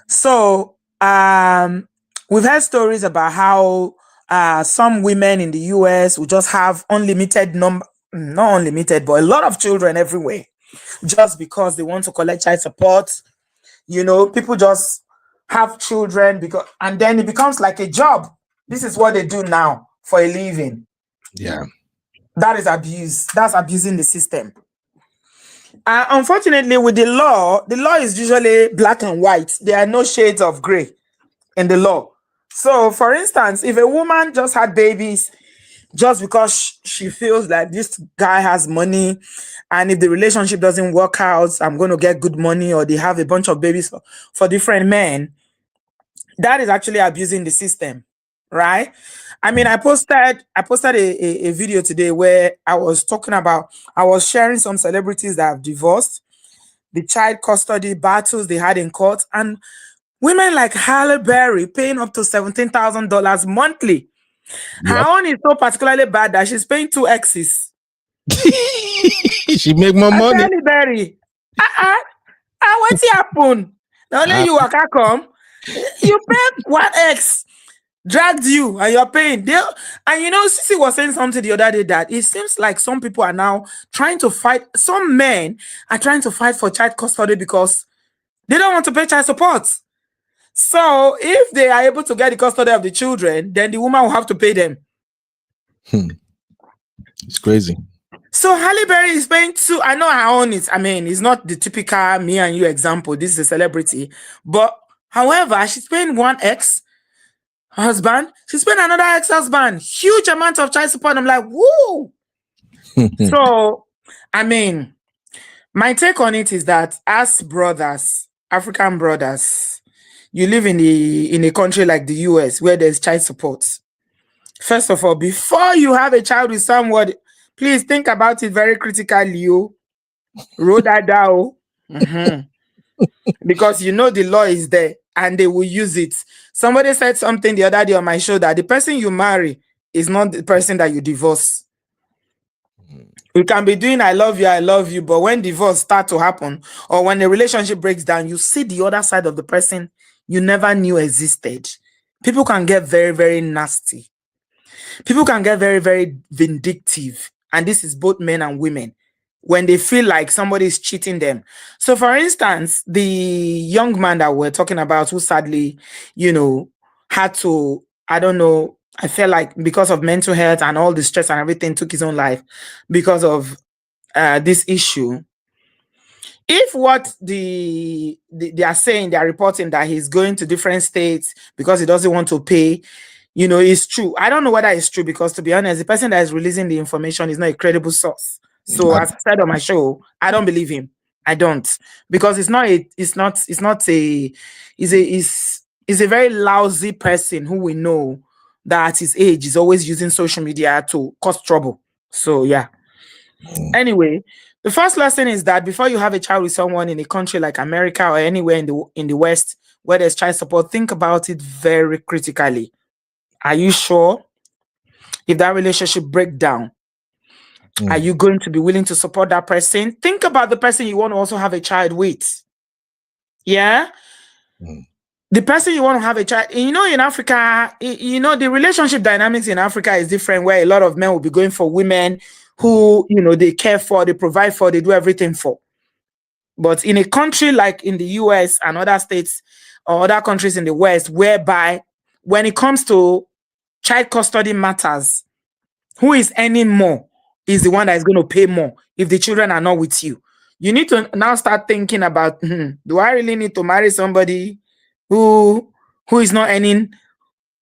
So we've heard stories about how some women in the US will just have unlimited number, not unlimited, but a lot of children everywhere, just because they want to collect child support. People just have children and then it becomes like a job. This is what they do now for a living. Yeah. That is abuse. That's abusing the system. Unfortunately, with the law is usually black and white. There are no shades of gray in the law. So, for instance, if a woman just had babies just because she feels like this guy has money, and if the relationship doesn't work out, I'm going to get good money, or they have a bunch of babies for different men, that is actually abusing the system, right? I mean, I posted a video today where I was sharing some celebrities that have divorced, the child custody battles they had in court, and women like Halle Berry paying up to $17,000 monthly. Yep. Her own is so particularly bad that she's paying 2 exes. She make more money. Halle Berry. What's happen? Only you waka come. You pay one X dragged you and you're paying. And you know, Sisi was saying something the other day that it seems like some people are now trying to fight. Some men are trying to fight for child custody because they don't want to pay child support. So if they are able to get the custody of the children, then the woman will have to pay them. It's crazy. So Halle Berry is paying two. I know I own it. I mean, it's not the typical me and you example. This is a celebrity. But however, she's paying one ex-husband. She's paying another ex-husband. Huge amount of child support. I'm like, woo! So, I mean, my take on it is that as brothers, African brothers, you live in a country like the US where there's child support. First of all, before you have a child with someone, please think about it very critically. You roll that down. Because you know the law is there and they will use it. Somebody said something the other day on my show that the person you marry is not the person that you divorce. You can be doing I love you, but when divorce starts to happen or when the relationship breaks down, you see the other side of the person you never knew existed. People can get very, very nasty. People can get very, very vindictive. And this is both men and women when they feel like somebody is cheating them. So, for instance, the young man that we're talking about who sadly, you know, had to, I don't know, I felt like because of mental health and all the stress and everything took his own life because of this issue. If what they are saying, they are reporting that he's going to different states because he doesn't want to pay, you know, it's true. I don't know whether it's true because, to be honest, the person that is releasing the information is not a credible source. So, as I said on my show, I don't believe him. I don't, because it's a very lousy person who we know that at his age is always using social media to cause trouble. So, yeah. Anyway, the first lesson is that before you have a child with someone in a country like America or anywhere in the West where there's child support, think about it very critically. Are you sure? If that relationship breaks down, are you going to be willing to support that person? Think about the person you want to also have a child with. Yeah? The person you want to have a child, you know, in Africa, you know, the relationship dynamics in Africa is different, where a lot of men will be going for women who, you know, they care for, they provide for, they do everything for. But in a country like in the US and other states or other countries in the West, whereby when it comes to child custody matters, who is earning more is the one that is going to pay more if the children are not with you. You need to now start thinking about, do I really need to marry somebody who is not earning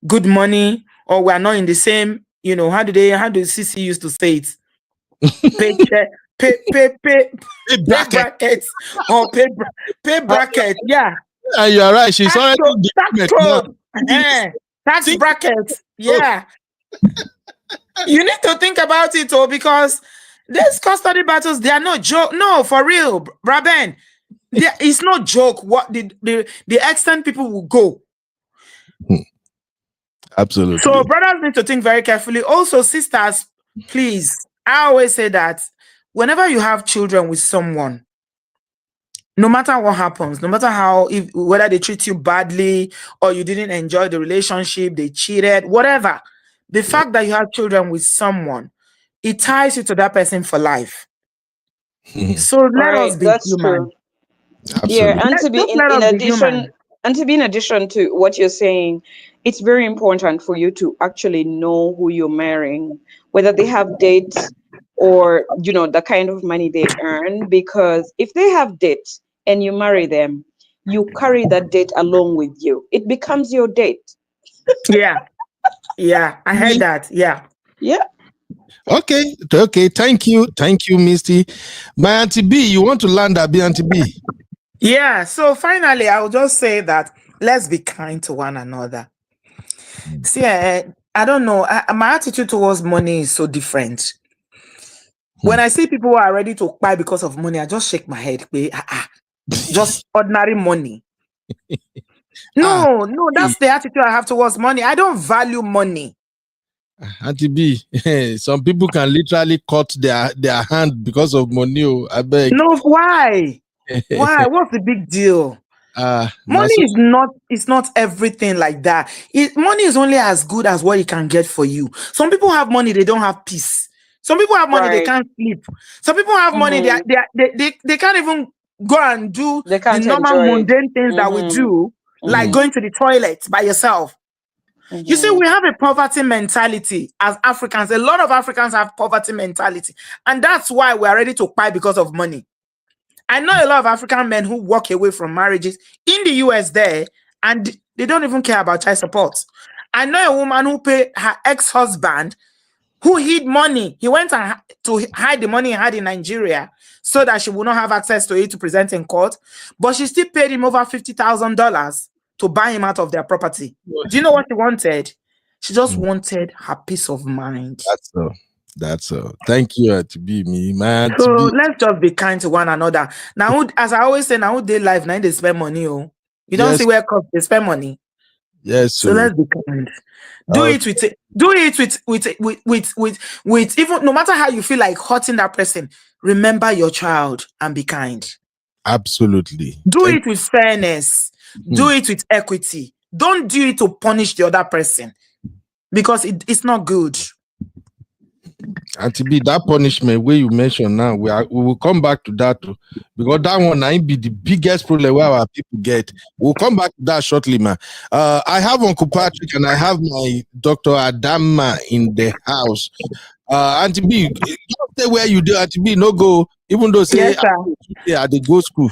good money, or we're not in the same, you know, how do CC used to say it? Pay brackets or pay brackets. Yeah. And you're right. She's already tax brackets. Yeah. You need to think about it, because these custody battles, they are no joke. No, for real, Braben. It's no joke what the extent people will go. Absolutely. So brothers need to think very carefully. Also, sisters, please, I always say that whenever you have children with someone, no matter what happens, no matter whether they treat you badly or you didn't enjoy the relationship, they cheated, whatever, the fact that you have children with someone, it ties you to that person for life. So let us be human. True. Yeah, and to be in addition to what you're saying, it's very important for you to actually know who you're marrying, whether they have debts or, you know, the kind of money they earn. Because if they have debt and you marry them, you carry that debt along with you. It becomes your debt. Yeah, I heard that. Yeah. Okay. Thank you, Misty. My Auntie B, you want to land that, Auntie B? Yeah. So finally, I'll just say that let's be kind to one another. See, I don't know. My attitude towards money is so different. When I see people who are ready to buy because of money, I just shake my head. Just ordinary money. No, that's the attitude I have towards money. I don't value money. Auntie B, some people can literally cut their hand because of money. I beg. No, why? Why? What's the big deal? Money so, is not everything like that. Money is only as good as what it can get for you. Some people have money, they don't have peace. Some people have money, they Right. can't sleep. Some people have money, Mm-hmm. they can't even go and do They the can't normal enjoy it. mundane things that we Mm-hmm. do, like Mm-hmm. going to the toilet by yourself. You see, Mm-hmm. we have a poverty mentality as Africans. A lot of Africans have poverty mentality. And that's why we are ready to buy because of money. I know a lot of African men who walk away from marriages in the US there, and they don't even care about child support. I know a woman who paid her ex-husband who hid money. He went to hide the money he had in Nigeria so that she would not have access to it to present in court. But she still paid him over $50,000 to buy him out of their property. Do you know what she wanted? She just wanted her peace of mind. that's thank you to be me, man. So let's just be kind to one another. Now, as I always say, now they life, now they spend money. Oh, you don't Yes, see where cost they spend money. yes, So let's be kind. Okay. Do it with even no matter how you feel like hurting that person. Remember your child and be kind. Absolutely. Do it with fairness. Do Hmm. it with equity. Don't do it to punish the other person because it's not good. And to be that punishment where you mentioned now, we will come back to that too, because that one might be the biggest problem where our people get. We'll come back to that shortly, man. I have Uncle Patrick and I have my Dr. Adama in the house. Auntie B, don't stay where you do, Auntie B, no go, even though say Yes, sir. at the go school.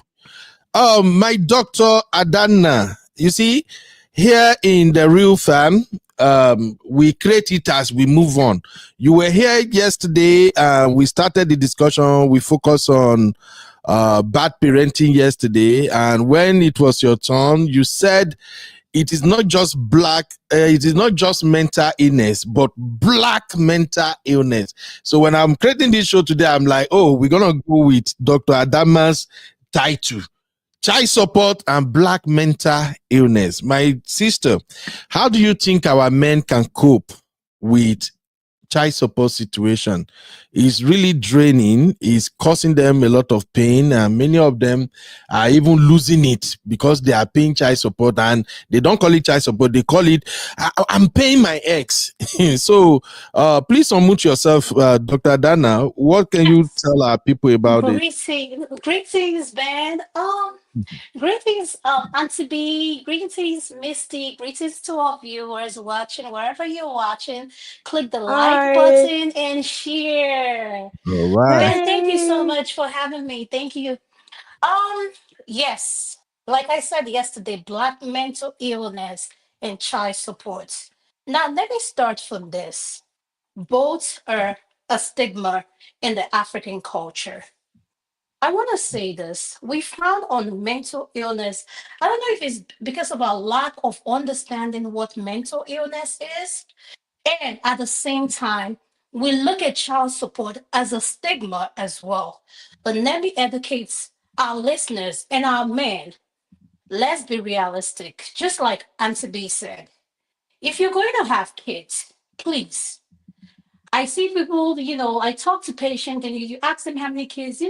My Dr. Adana, you see, here in the real fam, we create it as we move on. You were here yesterday, we started the discussion, we focused on bad parenting yesterday, and when it was your turn, you said it is not just it is not just mental illness, but black mental illness. So when I'm creating this show today, I'm like, oh, we're gonna go with Dr. Adama's title, child support and black mental illness. My sister, how do you think our men can cope with child support situation? Is really draining, is causing them a lot of pain, and many of them are even losing it because they are paying child support, and they don't call it child support, they call it I'm paying my ex. So please unmute yourself, Dr. Dana. What can you tell our people about it? Greetings, Ben. Greetings, Auntie B. Greetings, Misty. Greetings to our viewers watching wherever you're watching. Click the like Hi. button and share. All right. Ben, thank you so Hey. much for having me. Thank you. Yes, like I said yesterday, Black mental illness and child support. Now, let me start from this. Both are a stigma in the African culture. I want to say this. We found on mental illness, I don't know if it's because of our lack of understanding what mental illness is. And at the same time, we look at child support as a stigma as well. But let me educate our listeners and our men. Let's be realistic. Just like Auntie B said, if you're going to have kids, please. I see people, I talk to patients and you ask them how many kids, I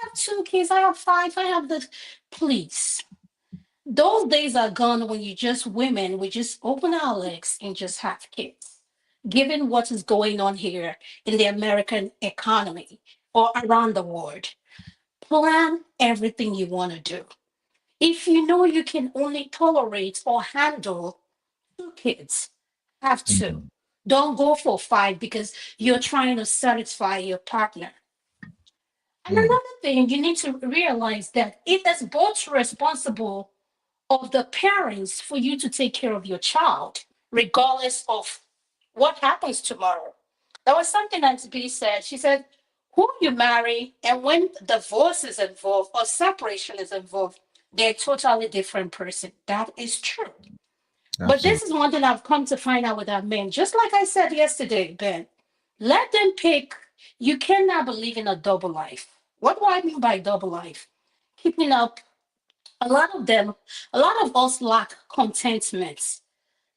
have 2 kids, I have 5, I have this. Please. Those days are gone when you just women, we just open our legs and just have kids. Given what is going on here in the American economy or around the world, plan everything you want to do. If you know you can only tolerate or handle 2 kids, have two. Don't go for 5 because you're trying to satisfy your partner. And Mm, another thing, you need to realize that it is both responsible of the parents for you to take care of your child, regardless of what happens tomorrow. That was something that B said. She said, who you marry and when divorce is involved or separation is involved, they're a totally different person. That is true. But this absolutely. is one thing I've come to find out with our men. Just like I said yesterday, Ben, let them pick. You cannot believe in a double life. What do I mean by double life? Keeping up, a lot of them, a lot of us lack contentment.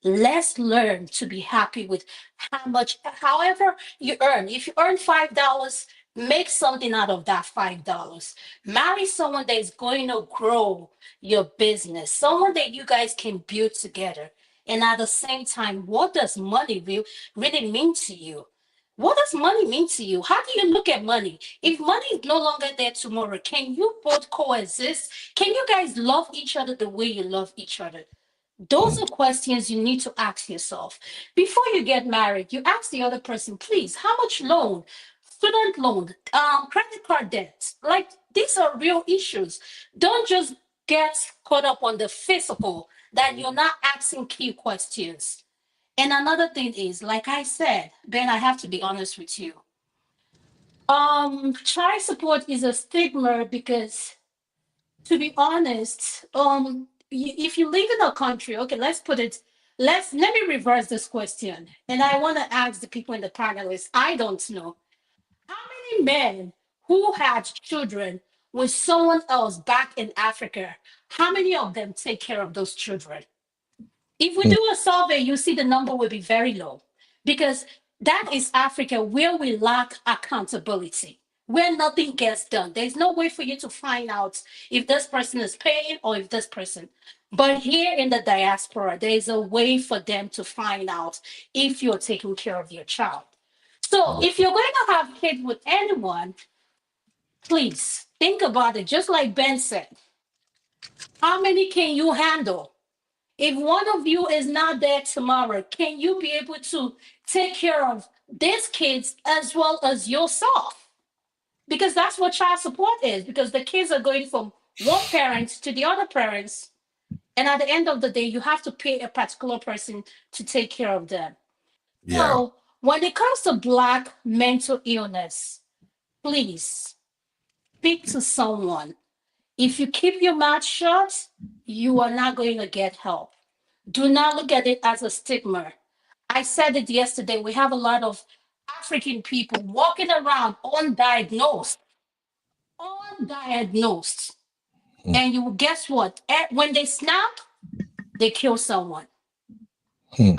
Let's learn to be happy with how much, however you earn. If you earn $5, Make something out of that $5. Marry someone that is going to grow your business, someone that you guys can build together. And at the same time, what does money really mean to you? What does money mean to you? How do you look at money? If money is no longer there tomorrow, can you both coexist? Can you guys love each other the way you love each other? Those are questions you need to ask yourself. Before you get married, you ask the other person, please, how much loan? Student loan, credit card debt. Like, these are real issues. Don't just get caught up on the physical, that you're not asking key questions. And another thing is, like I said, Ben, I have to be honest with you. Child support is a stigma because, to be honest, if you live in a country, okay, let me reverse this question. And I want to ask the people in the panelists, I don't know. How many men who had children with someone else back in Africa, how many of them take care of those children? If we do a survey, you see the number will be very low, because that is Africa, where we lack accountability, where nothing gets done. There's no way for you to find out if this person is paying or if this person. But here in the diaspora, there's a way for them to find out if you're taking care of your child. So if you're going to have kids with anyone, please think about it. Just like Ben said, how many can you handle? If one of you is not there tomorrow, can you be able to take care of these kids as well as yourself? Because that's what child support is, because the kids are going from one parent to the other parents. And at the end of the day, you have to pay a particular person to take care of them. Yeah. So when it comes to Black mental illness, please speak to someone. If you keep your mouth shut, you are not going to get help. Do not look at it as a stigma. I said it yesterday. We have a lot of African people walking around undiagnosed. Undiagnosed. And you guess what? When they snap, they kill someone.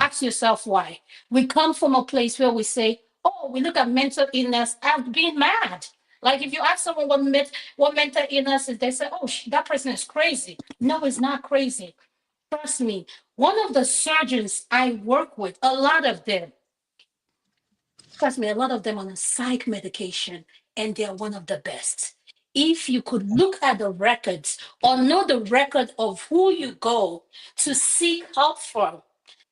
Ask yourself why. We come from a place where we say, oh, we look at mental illness as being mad. Like, if you ask someone what mental illness is, they say, oh, that person is crazy. No, it's not crazy. Trust me, one of the surgeons I work with, a lot of them on a psych medication, and they're one of the best. If you could look at the records or know the record of who you go to seek help from,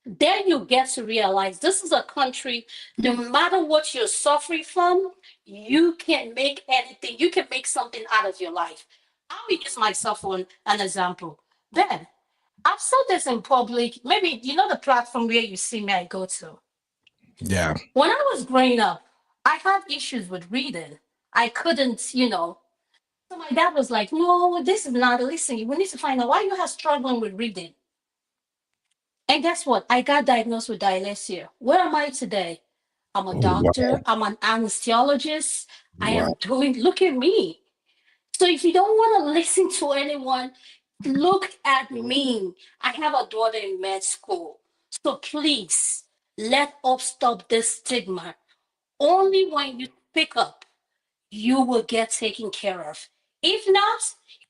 then you get to realize this is a country, no matter what you're suffering from, you can make anything, you can make something out of your life. I will use myself for an example. Ben, I've said this in public. Maybe you know the platform where you see me, I go to. Yeah. When I was growing up, I had issues with reading. I couldn't, So my dad was like, no, this is not, listen, we need to find out why you are struggling with reading. And guess what? I got diagnosed with dyslexia. Where am I today? I'm a doctor. Wow. I'm an anesthesiologist. Wow. I am look at me. So if you don't want to listen to anyone, look at me. I have a daughter in med school. So please, let us stop this stigma. Only when you pick up, you will get taken care of. If not,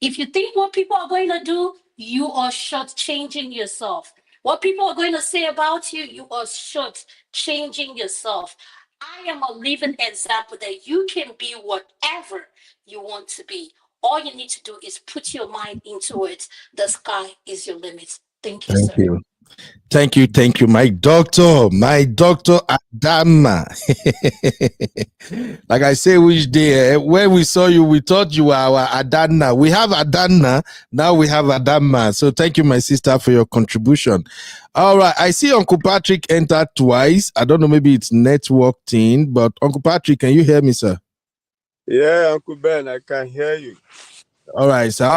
if you think what people are going to do, you are shortchanging yourself. What people are going to say about you, you are shortchanging yourself. I am a living example that you can be whatever you want to be. All you need to do is put your mind into it. The sky is your limit. Thank you, sir. You. Thank you, my doctor Adama. Like I say, which day when we saw you, we thought you were our Adana. We have Adana, now we have Adama. So thank you, my sister, for your contribution. All right, I see Uncle Patrick entered twice. I don't know, maybe it's network thing, but Uncle Patrick, can you hear me, sir? Yeah, Uncle Ben, I can hear you. All right, so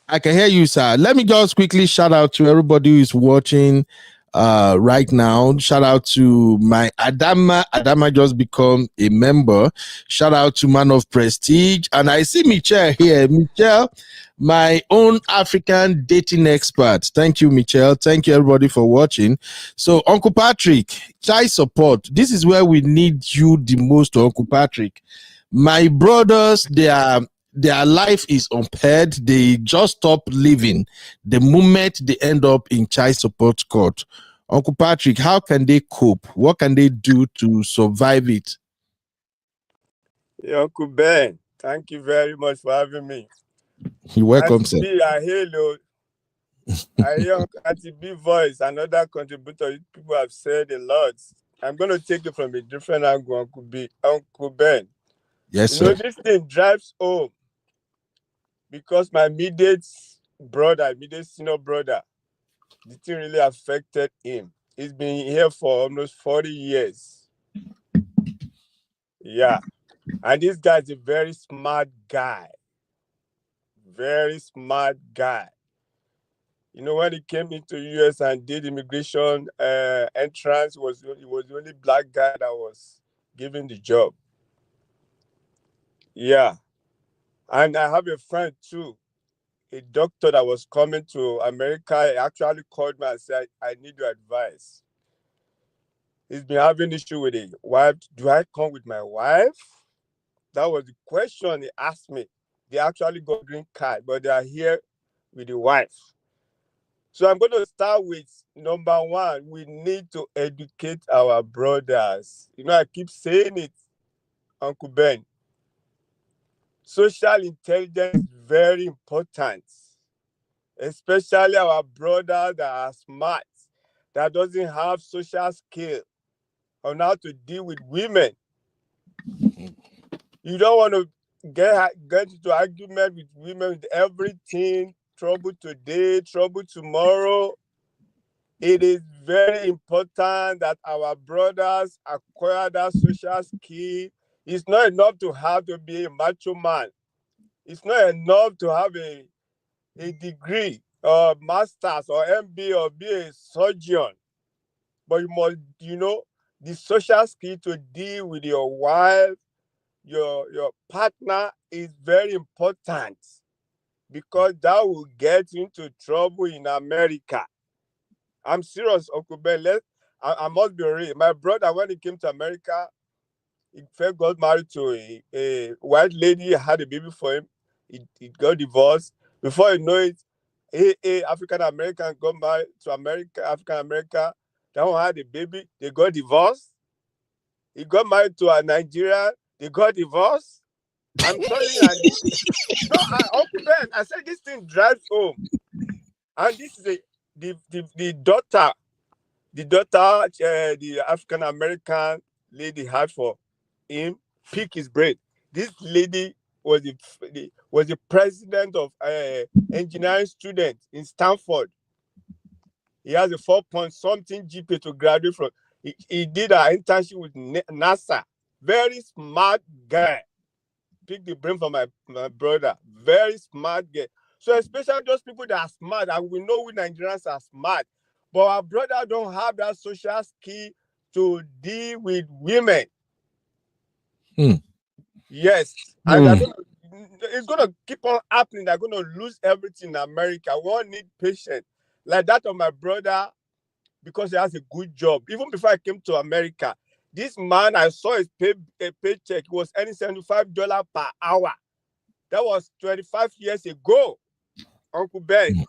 I can hear you, sir. Let me just quickly shout out to everybody who is watching right now. Shout out to my Adama. Adama just become a member. Shout out to Man of Prestige. And I see Michelle here. Michelle, my own African dating expert. Thank you, Michelle. Thank you, everybody, for watching. So, Uncle Patrick, child support. This is where we need you the most, Uncle Patrick. My brothers, their life is impaired. They just stop living the moment they end up in child support court. Uncle Patrick, how can they cope? What can they do to survive it? Yeah, Uncle Ben, thank you very much for having me. You're welcome, sir. Hello. I hear Auntie B voice, another contributor. People have said a lot. I'm going to take it from a different angle, Uncle Ben. Yes, sir. This thing drives home because my immediate senior brother, the thing really affected him. He's been here for almost 40 years. Yeah. And this guy is a very smart guy. Very smart guy. When he came into US and did immigration entrance, he was the only black guy that was given the job. Yeah. And I have a friend too, a doctor that was coming to America. He actually called me and said, I need your advice. He's been having issue with his wife. Do I come with my wife? That was the question he asked me. They actually got green card, but they are here with the wife. So I'm going to start with number one. We need to educate our brothers. I keep saying it, Uncle Ben. Social intelligence is very important, especially our brothers that are smart, that doesn't have social skill on how to deal with women. You don't want to get into argument with women with everything, trouble today, trouble tomorrow. It is very important that our brothers acquire that social skill. It's not enough to have to be a macho man. It's not enough to have a degree or master's or MBA or be a surgeon. But you must, the social skill to deal with your wife, your partner is very important, because that will get you into trouble in America. I'm serious, Uncle Ben. I must be real. My brother, when he came to America, he first got married to a white lady, had a baby for him. He got divorced. Before you know it, a African American got married to African American. That one had a baby. They got divorced. He got married to a Nigerian. They got divorced. I'm telling you, Uncle Ben, I said this thing drives home. And this is the daughter, the African American lady had for him, pick his brain. This lady was the president of engineering students in Stanford. He has a 4-point-something GPA to graduate from. He did an internship with NASA. Very smart guy. Pick the brain from my brother. Very smart guy. So especially those people that are smart, and we know we Nigerians are smart, but our brother don't have that social skill to deal with women. Yes. And it's going to keep on happening. They're going to lose everything in America. We all need patience. Like that of my brother, because he has a good job. Even before I came to America, this man, I saw his paycheck. It was earning $75 per hour. That was 25 years ago, Uncle Ben.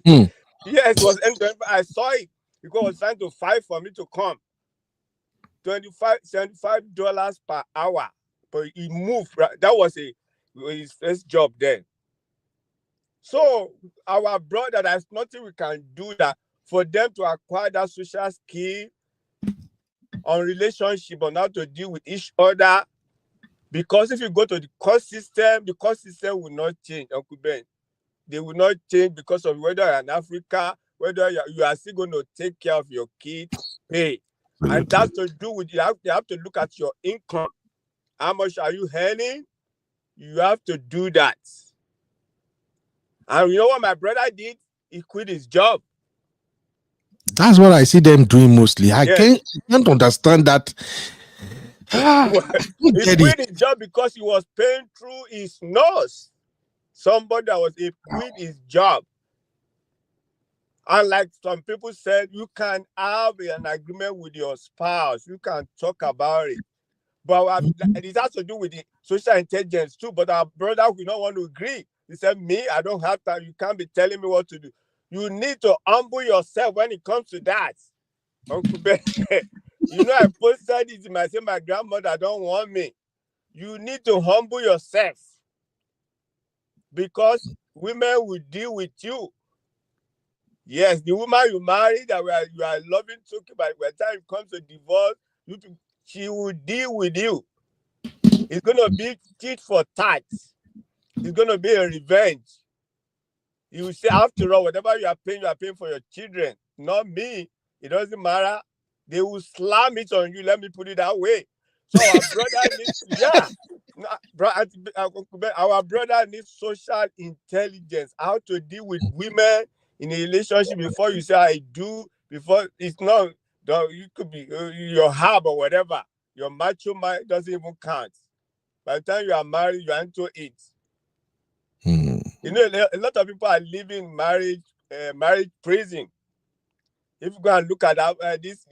Yes, it was earning. I saw it because he was trying to fight for me to come. $75 per hour. But he moved. That was his first job then. So our brother, there's nothing we can do that for them to acquire that social skill on relationship, on how to deal with each other. Because if you go to the court system will not change, Uncle Ben. They will not change because of whether you're in Africa, whether you are still going to take care of your kids, pay. And that's to do with, you have to look at your income. How much are you earning? You have to do that. And you know what my brother did? He quit his job. That's what I see them doing mostly. I Yes. can't understand that. He quit his job because he was paying through his nose. Somebody that was he quit his job. And like some people said, you can have an agreement with your spouse. You can talk about it. But it has to do with the social intelligence too. But our brother will not want to agree. He said, me, I don't have time. You can't be telling me what to do. You need to humble yourself when it comes to that. Uncle Ben, I posted it in my grandmother don't want me. You need to humble yourself because women will deal with you. Yes, the woman you marry that you are loving, talking about, by the time it comes to divorce, she will deal with you. It's going to be tit for tat. It's going to be a revenge. You will say, after all, whatever you are paying for your children, not me. It doesn't matter. They will slam it on you. Let me put it that way. So our brother needs, our brother needs social intelligence, how to deal with women in a relationship before you say I do, before it's not, you could be your hub or whatever. Your macho mind doesn't even count. By the time you are married, you are into it. A lot of people are living marriage prison. If you go and look at this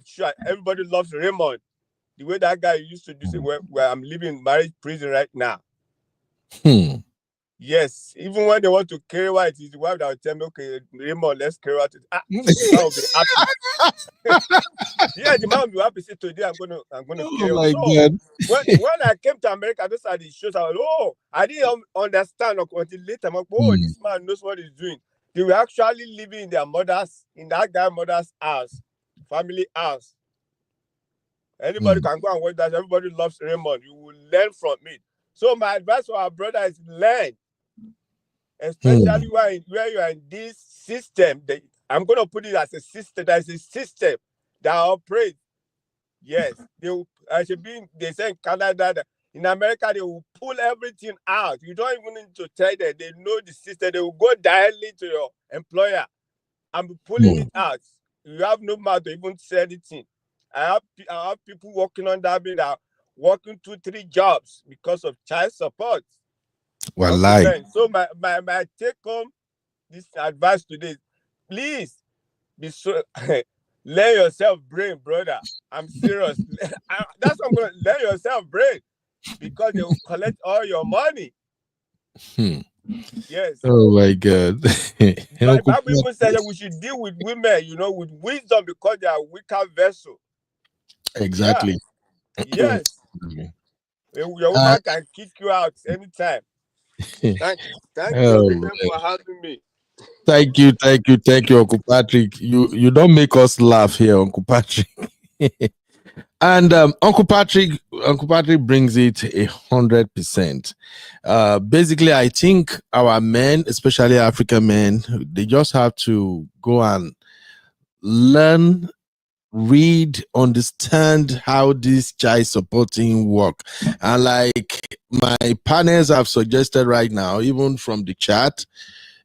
show, everybody loves Raymond. The way that guy used to do say, where I'm living marriage prison right now. Yes, even when they want to carry out, it is the wife that will tell me, okay, Raymond, let's carry out it. The man will be happy. Yeah, the man will be happy. Say today I'm gonna carry out. So God. when I came to America, those are the shows. I didn't understand until later. I'm like, this man knows what he's doing. They were actually living in that guy's mother's house, family house. Anybody can go and watch that. Everybody loves Raymond. You will learn from it. So my advice for our brother is learn, especially where you are in this system. I'm going to put it as a system. There's a system that operates. Yes, they say in Canada that in America they will pull everything out. You don't even need to tell them. They know the system. They will go directly to your employer and be pulling it out. You have no mouth to even say anything. I have people working on that that are working 2-3 jobs because of child support. Wallahi. So my take home this advice today, please be so learn yourself brain, brother. I'm serious. That's what I'm gonna learn yourself brain because they will collect all your money. Yes. Oh my God. But Bible even says that we should deal with women, with wisdom because they are weaker vessel. Exactly. Yeah. Yes. Your woman can kick you out anytime. Thank you for having me. Thank you, Uncle Patrick. You don't make us laugh here, Uncle Patrick. And Uncle Patrick brings it 100%. Basically, I think our men, especially African men, they just have to go and learn, read, understand how this child supporting work. And like my partners have suggested right now, even from the chat,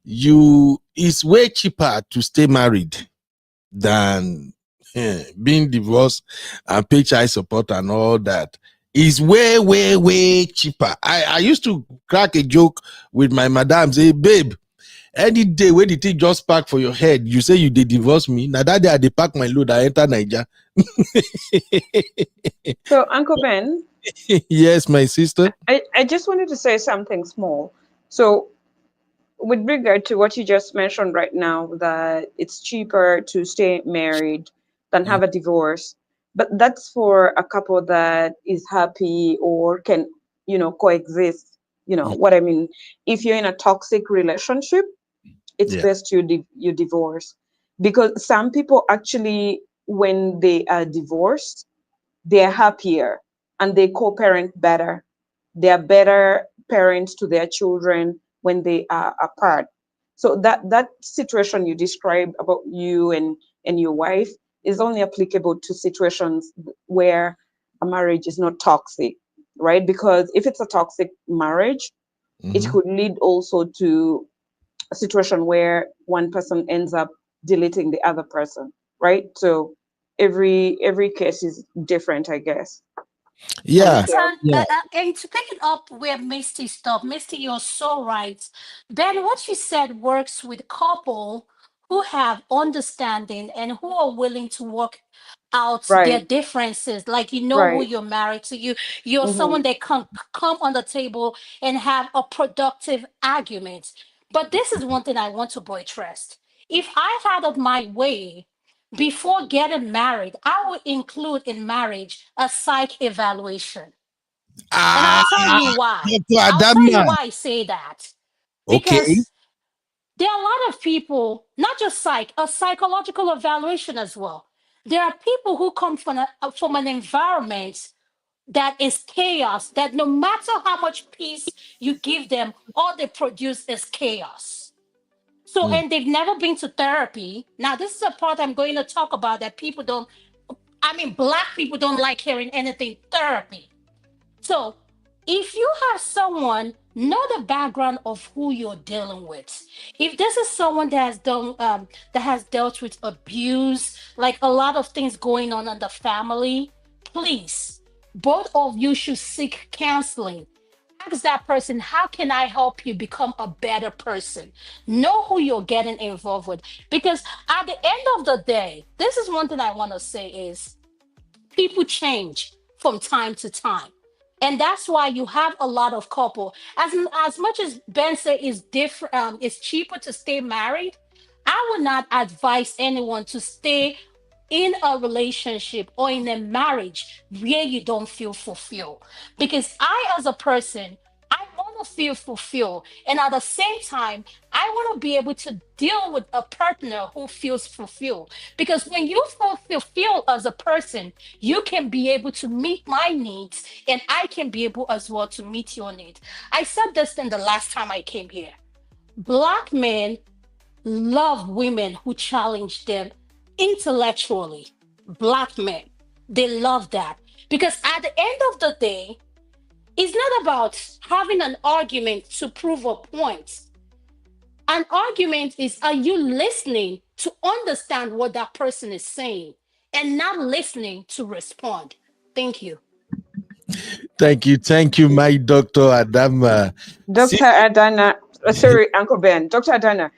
it's way cheaper to stay married than being divorced and pay child support and all that. Is way, way, way cheaper. I used to crack a joke with my madam, say, babe, any day when the thing just pack for your head, you say you did divorce me. Now that day I dey pack my load, I enter Niger. So, Uncle Ben. Yes, my sister. I just wanted to say something small. So, with regard to what you just mentioned right now, that it's cheaper to stay married than have a divorce, but that's for a couple that is happy or can, coexist. You know what I mean? If you're in a toxic relationship, it's best you divorce, because some people actually, when they are divorced, they're happier and they co-parent better. They are better parents to their children when they are apart. So that situation you described about you and your wife is only applicable to situations where a marriage is not toxic, right? Because if it's a toxic marriage, it could lead also to a situation where one person ends up deleting the other person, right? So every case is different, I guess. Yeah, Yes, yeah. and to pick it up where Misty stopped, Misty, you're so right. Ben, what you said works with couple who have understanding and who are willing to work out their Right, differences. Like you know who right. you're married to. You're Mm-hmm. someone that can come on the table and have a productive argument. But this is one thing I want to buttress. If I had it my way, before getting married, I would include in marriage a psych evaluation. And I'll Ah, tell you why. Dr. I'll tell you Adama. why I say that. Okay. Because there are a lot of people, not just psych, a psychological evaluation as well. There are people who come from an environment that is chaos, that no matter how much peace you give them, all they produce is chaos. So, Mm. and they've never been to therapy. Now, this is a part I'm going to talk about that people don't, I mean, Black people don't like hearing anything therapy. So, if you have someone, know the background of who you're dealing with. If this is someone that has dealt with abuse, like a lot of things going on in the family, please, both of you should seek counseling. Ask that person, how can I help you become a better person? Know who you're getting involved with. Because at the end of the day, this is one thing I want to say is people change from time to time, and that's why you have a lot of couple. As much as Ben said is different, it's cheaper to stay married. I would not advise anyone to stay in a relationship or in a marriage where you don't feel fulfilled, because I, as a person, I want to feel fulfilled, and at the same time I want to be able to deal with a partner who feels fulfilled. Because when you feel fulfilled as a person, you can be able to meet my needs, and I can be able as well to meet your needs. I said this in the last time I came here. Black men love women who challenge them intellectually. Black men, they love that. Because at the end of the day, it's not about having an argument to prove a point. An argument is, are you listening to understand what that person is saying and not listening to respond? Thank you. Thank you, my Dr. Adama. See, Dr. Adana, sorry, Uncle Ben, Dr. Adana.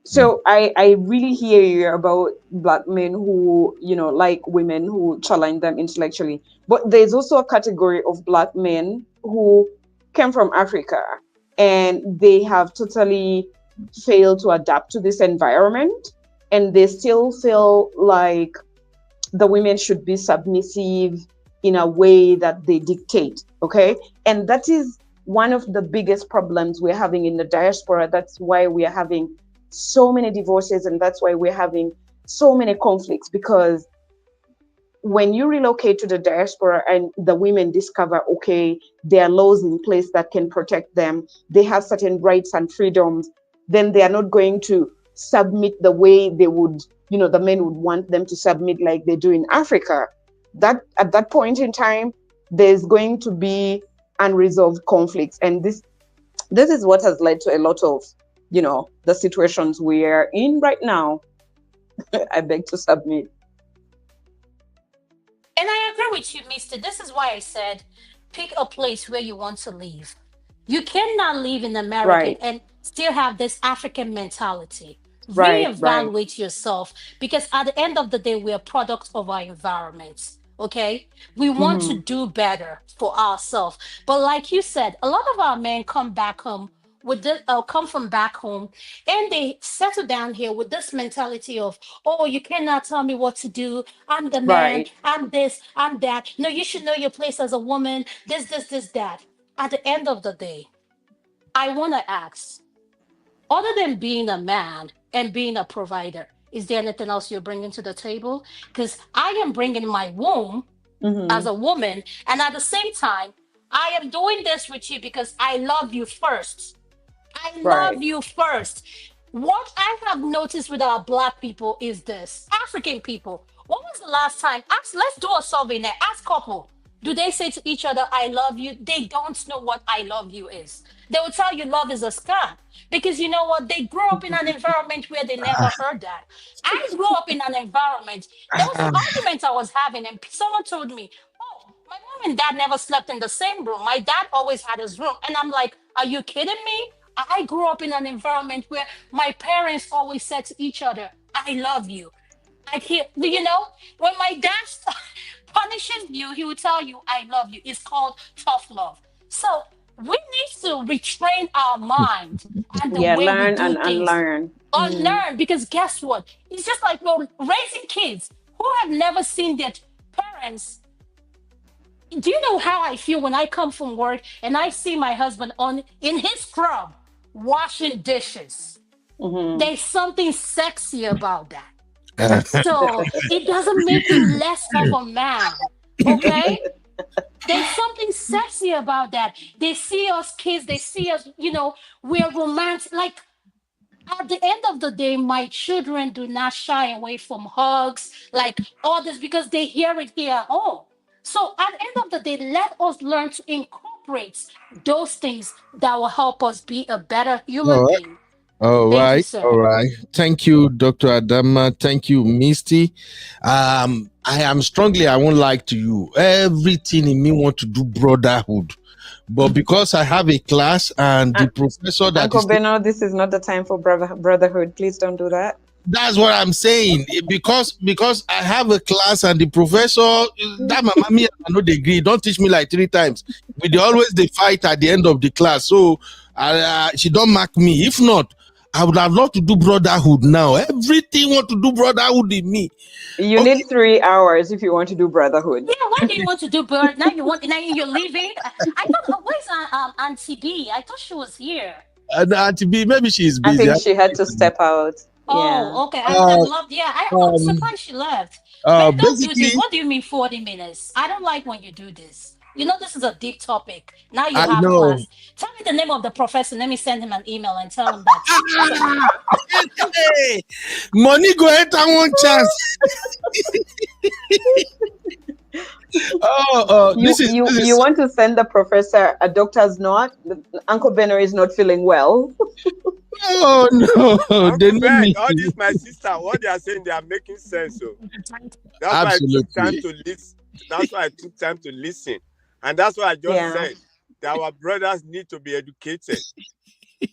So I really hear you about Black men who, like women who challenge them intellectually. But there's also a category of Black men who came from Africa and they have totally failed to adapt to this environment, and they still feel like the women should be submissive in a way that they dictate. Okay. And that is one of the biggest problems we're having in the diaspora. That's why we are having so many divorces, and that's why we're having so many conflicts, because when you relocate to the diaspora and the women discover, okay, there are laws in place that can protect them, they have certain rights and freedoms, then they are not going to submit the way they would, the men would want them to submit like they do in Africa. That at that point in time, there's going to be unresolved conflicts. And this is what has led to a lot of, the situations we're in right now. I beg to submit. And I agree with you, Mister. This is why I said pick a place where you want to live. You cannot live in America Right, and still have this African mentality. right. Reevaluate yourself, because at the end of the day, we are products of our environments. Okay, we want to Mm-hmm. do better for ourselves. But like you said, a lot of our men come back home with come from back home, and they settle down here with this mentality of, oh, you cannot tell me what to do. I'm the man. Right. I'm this. I'm that. No, you should know your place as a woman. This, that. At the end of the day, I want to ask, other than being a man and being a provider, is there anything else you're bringing to the table? Because I am bringing my womb as Mm-hmm. a woman, and at the same time, I am doing this with you because I love you first. I Right. love you first. What I have noticed with our Black people is this: African people. When was the last time? Ask, let's do a survey now. Ask couple. Do they say to each other, I love you? They don't know what I love you is. They will tell you love is a scam. Because you know what? They grew up in an environment where they never heard that. I grew up in an environment. There was an argument I was having, and someone told me, oh, my mom and dad never slept in the same room. My dad always had his room. And I'm like, are you kidding me? I grew up in an environment where my parents always said to each other, I love you. I hear, you know, when my dad punishes you, he will tell you, I love you. It's called tough love. So we need to retrain our mind and the Yeah, way we learn do and things. unlearn. Unlearn, because guess what? It's just like raising kids who have never seen their parents. Do you know how I feel when I come from work and I see my husband on in his scrub washing dishes? Mm-hmm. There's something sexy about that. So it doesn't make him less of a man. Okay? There's something sexy about that. They see us kids, they see us, we're romantic. Like at the end of the day, my children do not shy away from hugs, like all this, because they hear it here at home. So at the end of the day, let us learn to incorporate those things that will help us be a better human being. All Thank you, right, all sir. right. Thank you, Dr. Adama. Thank you, Misty. I am strongly, I won't lie to you. Everything in me want to do brotherhood. But because I have a class and the professor that Uncle Beno, this is not the time for brotherhood. Please don't do that. That's what I'm saying. Because I have a class and the professor, that my mommy I know they agree. Don't teach me like 3 times. They always they fight at the end of the class. So she don't mark me. If not, I would have loved to do brotherhood now. Everything want to do brotherhood in me. You need 3 hours if you want to do brotherhood. Yeah, why do you want to do bird? Now you're leaving. I thought, where's Auntie B? I thought she was here. Auntie B, maybe she's busy. I think she had to step out. Oh, okay. I would have loved. Yeah, I'm surprised she left. Man, don't do this. What do you mean 40 minutes? I don't like when you do this. You know, this is a deep topic. Now you have class. Tell me the name of the professor. Let me send him an email and tell him that. Hey, money go enter one chance. You want to send the professor a doctor's note? Uncle Beno is not feeling well. Oh no! Uncle Ben, all this, my sister, what they are saying, they are making sense. So that's why I took time to listen. That's why I took time to listen, and that's why I just said that our brothers need to be educated.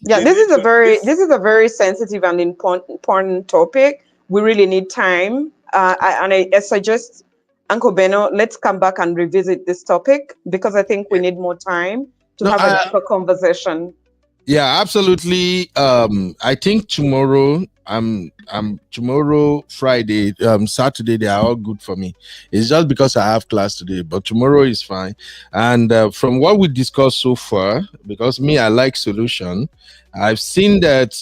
Yeah, this is a very sensitive and important topic. We really need time, I suggest, Uncle Beno, let's come back and revisit this topic, because I think we need more time to have a deeper conversation. Yeah, absolutely. I think tomorrow, tomorrow, Friday, Saturday, they are all good for me. It's just because I have class today, but tomorrow is fine. And from what we discussed so far, because me, I like solution. I've seen that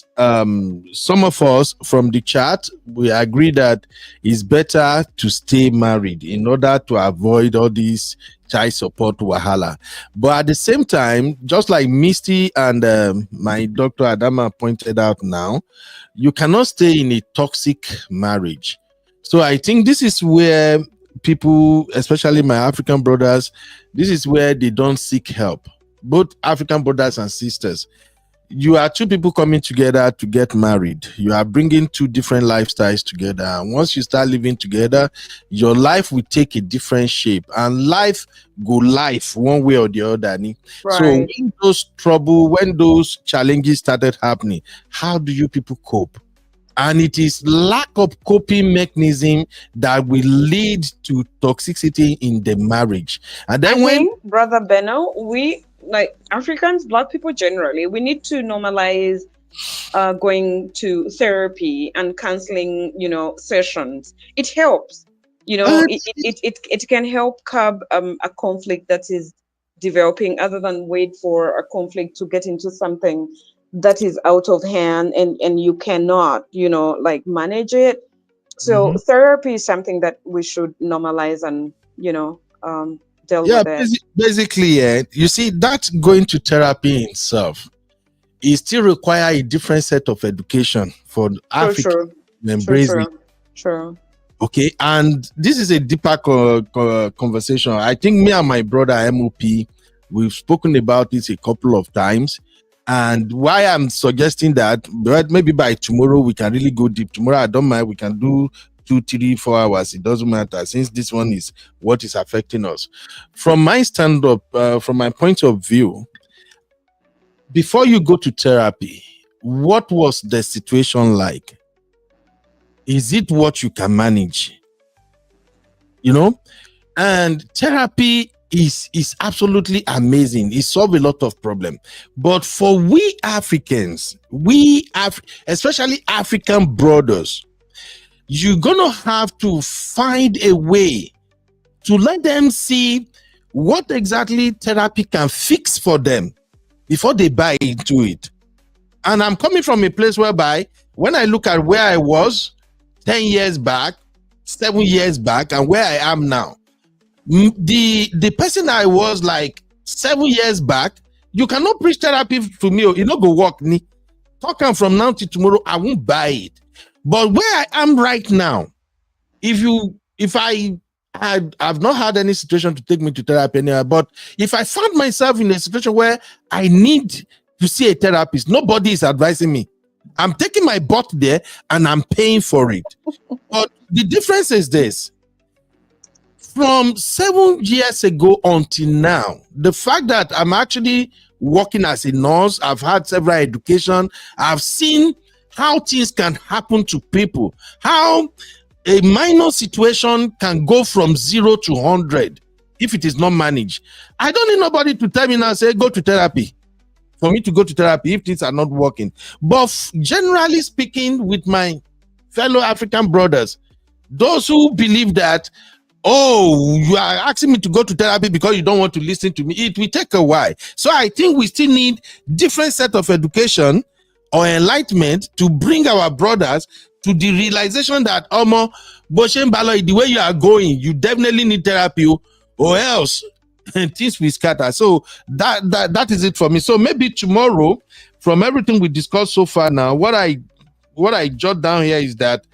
some of us from the chat, we agree that it's better to stay married in order to avoid all these child support wahala. But at the same time, just like Misty and my Dr. Adama pointed out now, you cannot stay in a toxic marriage. So I think this is where people, especially my African brothers, this is where they don't seek help. Both African brothers and sisters. You are two people coming together to get married. You are bringing two different lifestyles together. And once you start living together, your life will take a different shape, and life go life one way or the other. Right. So when those challenges started happening, how do you people cope? And it is lack of coping mechanism that will lead to toxicity in the marriage. And then Brother Beno, we, like Africans, Black people generally, we need to normalize going to therapy and counseling, sessions. It helps. It can help curb a conflict that is developing, other than wait for a conflict to get into something that is out of hand and you cannot, manage it. So therapy is something that we should normalize and, deal with it. Basically, you see, that going to therapy itself, it still require a different set of education for Africa to embrace it. True. Okay, and this is a deeper conversation. I think me and my brother MOP, we've spoken about this a couple of times. And why I'm suggesting that, but maybe by tomorrow we can really go deep. Tomorrow, I don't mind. We can do 2, 3, 4 hours. It doesn't matter, since this one is what is affecting us. From my stand-up, from my point of view, before you go to therapy, what was the situation like? Is it what you can manage? You know, and therapy is absolutely amazing. It solves a lot of problems. But for we Africans, especially African brothers, you're gonna have to find a way to let them see what exactly therapy can fix for them before they buy into it. And I'm coming from a place whereby when I look at where I was 10 years back, 7 years back, and where I am now, the person I was like 7 years back, you cannot preach therapy to me. You know, go work me. Talking from now to tomorrow, I won't buy it. But where I am right now, I've not had any situation to take me to therapy anywhere, but if I found myself in a situation where I need to see a therapist, nobody is advising me. I'm taking my butt there and I'm paying for it. But the difference is this. From 7 years ago until now, the fact that I'm actually working as a nurse, I've had several education, I've seen how things can happen to people, how a minor situation can go from 0 to 100 if it is not managed. I don't need nobody to tell me now, say, go to therapy. For me to go to therapy if things are not working. But generally speaking, with my fellow African brothers, those who believe that, oh, you are asking me to go to therapy because you don't want to listen to me, it will take a while. So I think we still need different set of education or enlightenment to bring our brothers to the realization that, Omo, Boshen Balo, the way you are going, you definitely need therapy, or else things will scatter. So that is it for me. So maybe tomorrow, from everything we discussed so far now, what I jot down here is that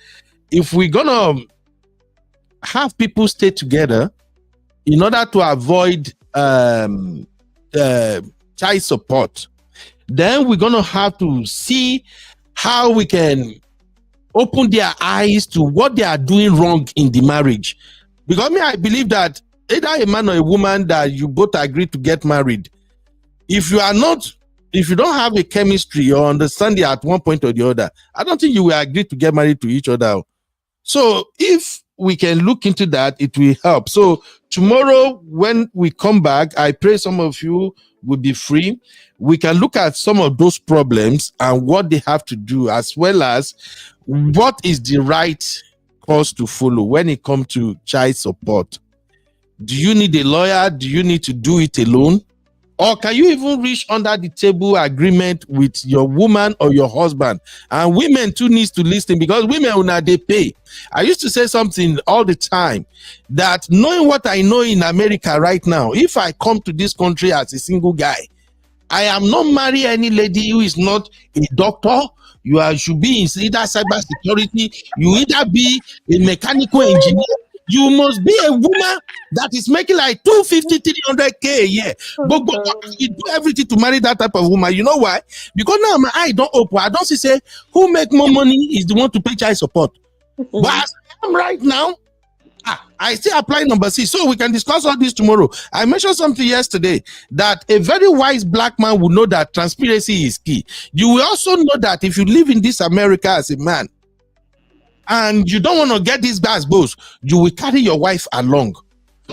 if we're gonna have people stay together in order to avoid child support, then we're gonna have to see how we can open their eyes to what they are doing wrong in the marriage. Because I believe that either a man or a woman that you both agree to get married, if you don't have a chemistry or understanding at one point or the other, I don't think you will agree to get married to each other. So if we can look into that, it will help. So tomorrow when we come back, I pray some of you will be free. We can look at some of those problems and what they have to do, as well as what is the right course to follow when it comes to child support. Do you need a lawyer? Do you need to do it alone? Or can you even reach under the table agreement with your woman or your husband? And women too needs to listen, because women will not they pay. I used to say something all the time, that knowing what I know in America right now, if I come to this country as a single guy, I am not marry any lady who is not a doctor. You should be in either cyber security, you either be a mechanical engineer. You must be a woman that is making like 250, 300K a year. But you do everything to marry that type of woman. You know why? Because now my eye don't open. I don't say who make more money is the one to pay child support. But as I am right now, I still apply number 6. So we can discuss all this tomorrow. I mentioned something yesterday that a very wise black man will know that transparency is key. You will also know that if you live in this America as a man, and you don't want to get these guys both, you will carry your wife along.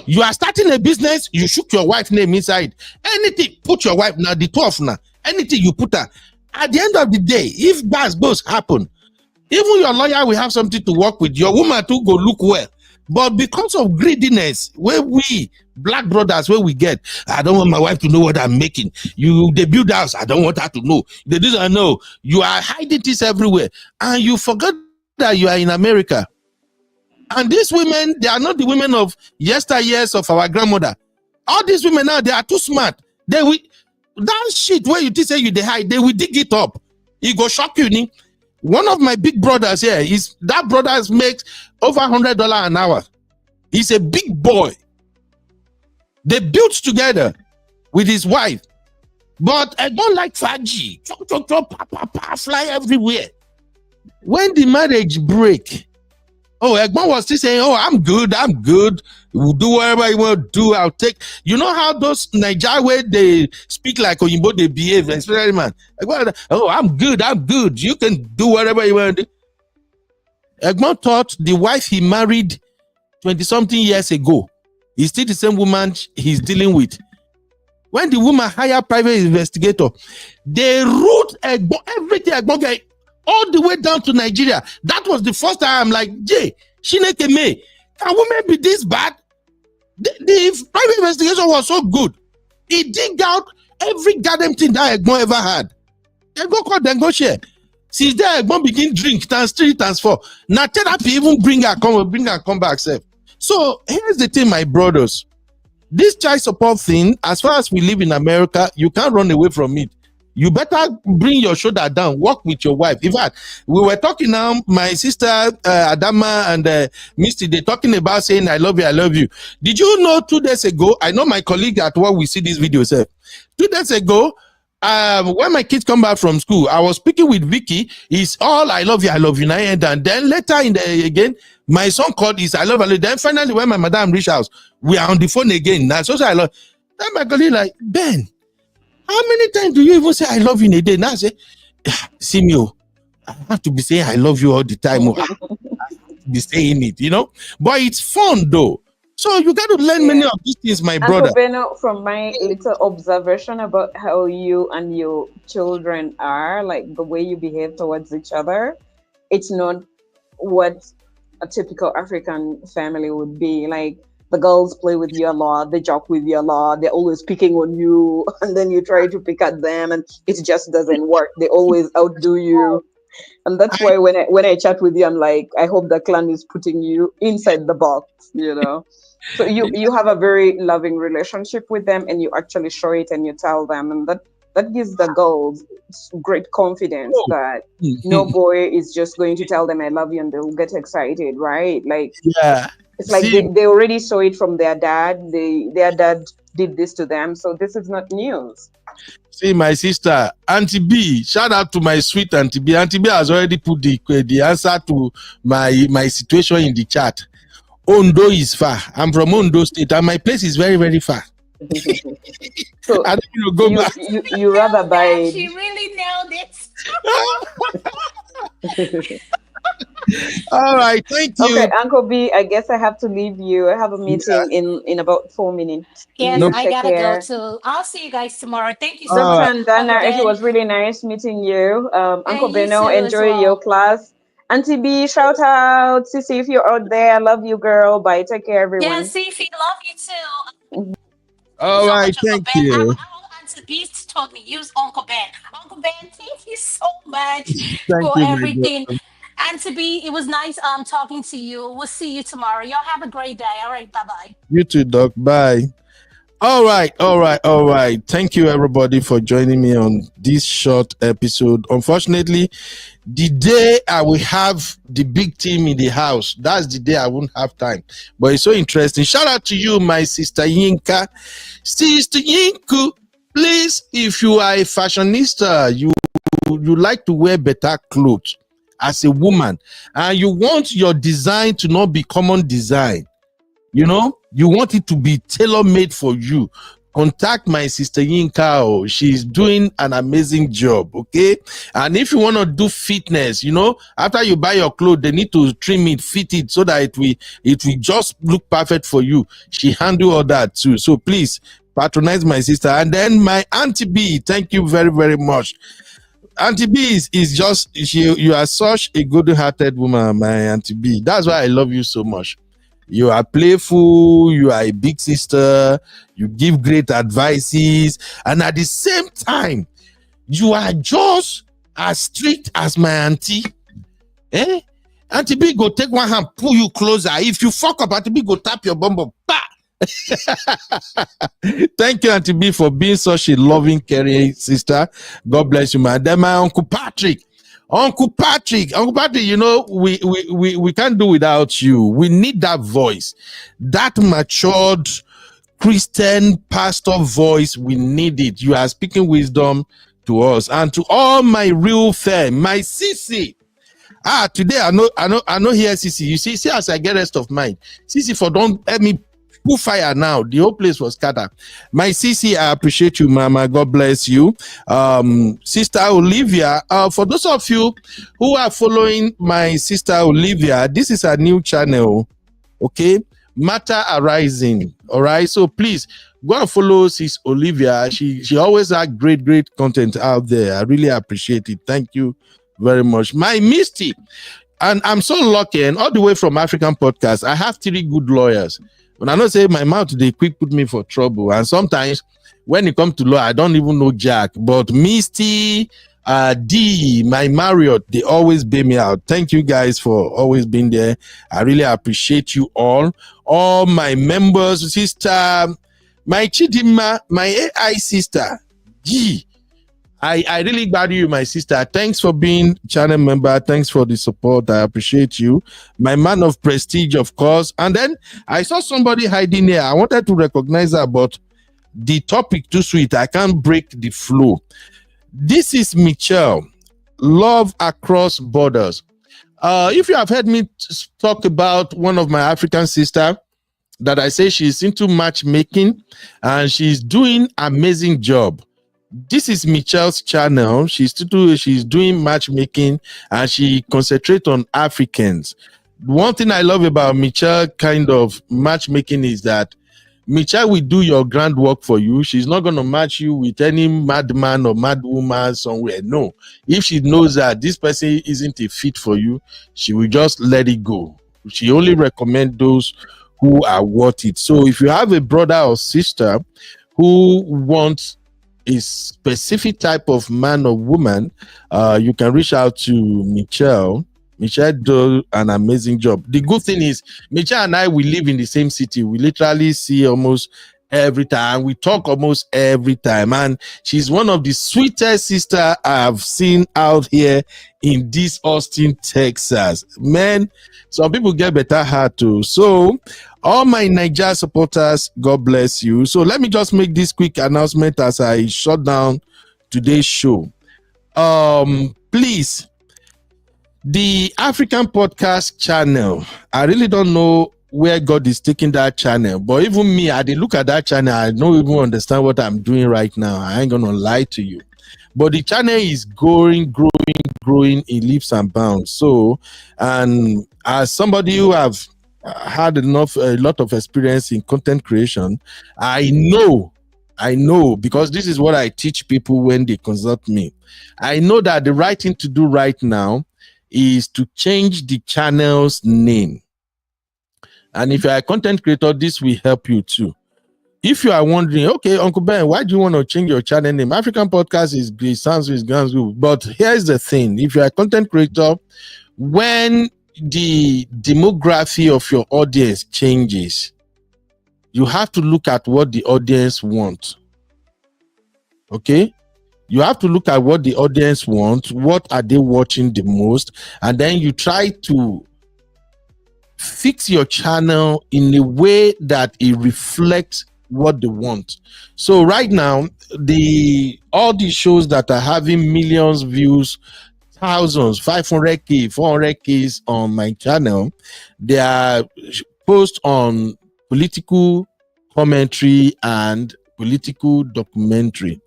You are starting a business, you shook your wife's name inside. Anything, put your wife now, the 12 now. Anything you put her. At the end of the day, if guys both happen, even your lawyer will have something to work with. Your woman too go look well. But because of greediness, where we black brothers, where we get, I don't want my wife to know what I'm making. They build house, I don't want her to know. They didn't know. You are hiding this everywhere, and you forget that you are in America. And these women, they are not the women of yesteryears of our grandmother. All these women now, they are too smart. They will, that shit where you say you they hide, they will dig it up. It go shock you. One of my big brothers here is that brothers makes over $100 an hour. He's a big boy. They built together with his wife, but I don't like Faji. Fly everywhere. When the marriage break, Egbon was still saying, I'm good. We'll do whatever you want to do. I'll take. You know how those Niger way they speak like Oyinbo, they behave, especially man. I'm good. You can do whatever you want to do. Egbon thought the wife he married 20-something years ago is still the same woman he's dealing with. When the woman hired private investigator, they wrote everything Egbon all the way down to Nigeria. That was the first time I'm like, Jay, Shineke me, can women be this bad? The private investigation was so good. He dig out every goddamn thing that Egbon ever had. Egbon called them go share. Since there, Egbon begin drink times 3 times 4. Now therapy even bring her come back safe. So here's the thing, my brothers. This child support thing, as far as we live in America, you can't run away from it. You better bring your shoulder down, work with your wife. In fact, we were talking now, my sister Adama and Misty, they're talking about saying, I love you. Did you know 2 days ago, I know my colleague at work will see this video, sir. 2 days ago, when my kids come back from school, I was speaking with Vicky. It's all I love you, and then later again, my son called, I love you. Then finally, when my madam reached house, we are on the phone again. Now, so I love. Then my colleague like, Ben, how many times do you even say I love you in a day? Now I say, see me, I have to be saying I love you all the time. I have to be saying it, But it's fun though. So you got to learn many of these things, my brother. Beno, from my little observation about how you and your children are, like the way you behave towards each other, it's not what a typical African family would be. Like, the girls play with you a lot, they joke with you a lot, they're always picking on you, and then you try to pick at them and it just doesn't work. They always outdo you. And that's why when I chat with you, I'm like, I hope the clan is putting you inside the box, So you have a very loving relationship with them, and you actually show it and you tell them, and that gives the girls great confidence that no boy is just going to tell them I love you and they'll get excited, right? Like, it's like they already saw it from their dad. Their dad did this to them, so this is not news. See, my sister, Auntie B, shout out to my sweet Auntie B. Auntie B has already put the answer to my situation in the chat. Ondo is far. I'm from Ondo State, and my place is very, very far. So I don't go back. You rather buy. She really nailed it. All right, thank you. Okay, Uncle B, I guess I have to leave you. I have a meeting in about 4 minutes. Yes, I gotta go too. I'll see you guys tomorrow. Thank you so much. Dana, it was really nice meeting you. Uncle Beno, enjoy your class. Auntie B, shout out. Sissy, if you're out there, I love you, girl. Bye. Take care, everyone. Yeah, Sissy, love you too. All right, thank you. Auntie B told me use Uncle Ben. Uncle Ben, thank you so much for everything. Auntie B, it was nice talking to you. We'll see you tomorrow. Y'all have a great day. All right, bye-bye. You too, Doc. Bye. All right. Thank you, everybody, for joining me on this short episode. Unfortunately, the day I will have the big team in the house, that's the day I won't have time. But it's so interesting. Shout out to you, my sister Yinka. Sister Yinku, please, if you are a fashionista, you like to wear better clothes as a woman, and you want your design to not be common design, you want it to be tailor-made for you, contact my sister Yinka. She's doing an amazing job, okay? And if you want to do fitness, after you buy your clothes, they need to trim it, fit it, so that it will just look perfect for you. She handle all that too. So please patronize my sister. And then my Auntie B, thank you very, very much. Auntie B is just, you are such a good-hearted woman, my Auntie B. That's why I love you so much. You are playful, you are a big sister, you give great advices, and at the same time, you are just as strict as my auntie. Auntie B go take one hand, pull you closer. If you fuck up, Auntie B go tap your bum. Thank you, Auntie B, for being such a loving, caring sister. God bless you, man. Then my Uncle Patrick. Uncle Patrick, you know, we can't do without you. We need that voice, that matured Christian pastor voice. We need it. You are speaking wisdom to us and to all my real fam, my CC. Today I know here CC. You see as I get rest of mind. CC for don't let me put fire now. The whole place was scattered. My CC, I appreciate you, Mama. God bless you. Sister Olivia, for those of you who are following my sister Olivia, this is a new channel. Okay, Matter Arising. All right, so please go and follow Sis Olivia. She always has great content out there. I really appreciate it. Thank you very much. My Misty, and I'm so lucky, and all the way from African Podcast, I have 3 good lawyers. When I not say my mouth, they quick put me for trouble. And sometimes when it comes to law, I don't even know Jack. But Misty, D, my Marriott, they always bail me out. Thank you guys for always being there. I really appreciate you all. All my members, sister, my Chidima, my AI sister, G. I really value you, my sister. Thanks for being channel member. Thanks for the support. I appreciate you. My man of prestige, of course. And then I saw somebody hiding here. I wanted to recognize her, but the topic too sweet. I can't break the flow. This is Michelle. Love across borders. If you have heard me talk about one of my African sisters, that I say she's into matchmaking and she's doing amazing job. This is Michelle's channel. She's doing matchmaking and she concentrates on Africans. One thing I love about Michelle kind of matchmaking is that Michelle will do your grand work for you. She's not going to match you with any madman or madwoman somewhere. No. If she knows that this person isn't a fit for you, she will just let it go. She only recommends those who are worth it. So if you have a brother or sister who wants a specific type of man or woman, you can reach out to Michelle. Michelle does an amazing job. The good thing is, Michelle and I, we live in the same city. We literally see almost every time. We talk almost every time. And she's one of the sweetest sisters I've seen out here in this Austin, Texas. Man, some people get better heart too. So, all my Niger supporters, God bless you. So, let me just make this quick announcement as I shut down today's show. Please, the African Podcast channel, I really don't know where God is taking that channel, but even me, I did look at that channel, I don't even understand what I'm doing right now. I ain't gonna lie to you, but the channel is growing in leaps and bounds. So, and as somebody who have had a lot of experience in content creation, I know because this is what I teach people when they consult me. I know that the right thing to do right now is to change the channel's name. And if you're a content creator, this will help you too. If you are wondering, okay, Uncle Ben, why do you want to change your channel name? African Podcast is great, sounds good. But here's the thing. If you're a content creator, when the demography of your audience changes, you have to look at what the audience wants. Okay? You have to look at what the audience wants, what are they watching the most, and then you try to fix your channel in a way that it reflects what they want. So right now, all these shows that are having millions views, thousands, 500k, 400k on my channel, they are posts on political commentary and political documentary.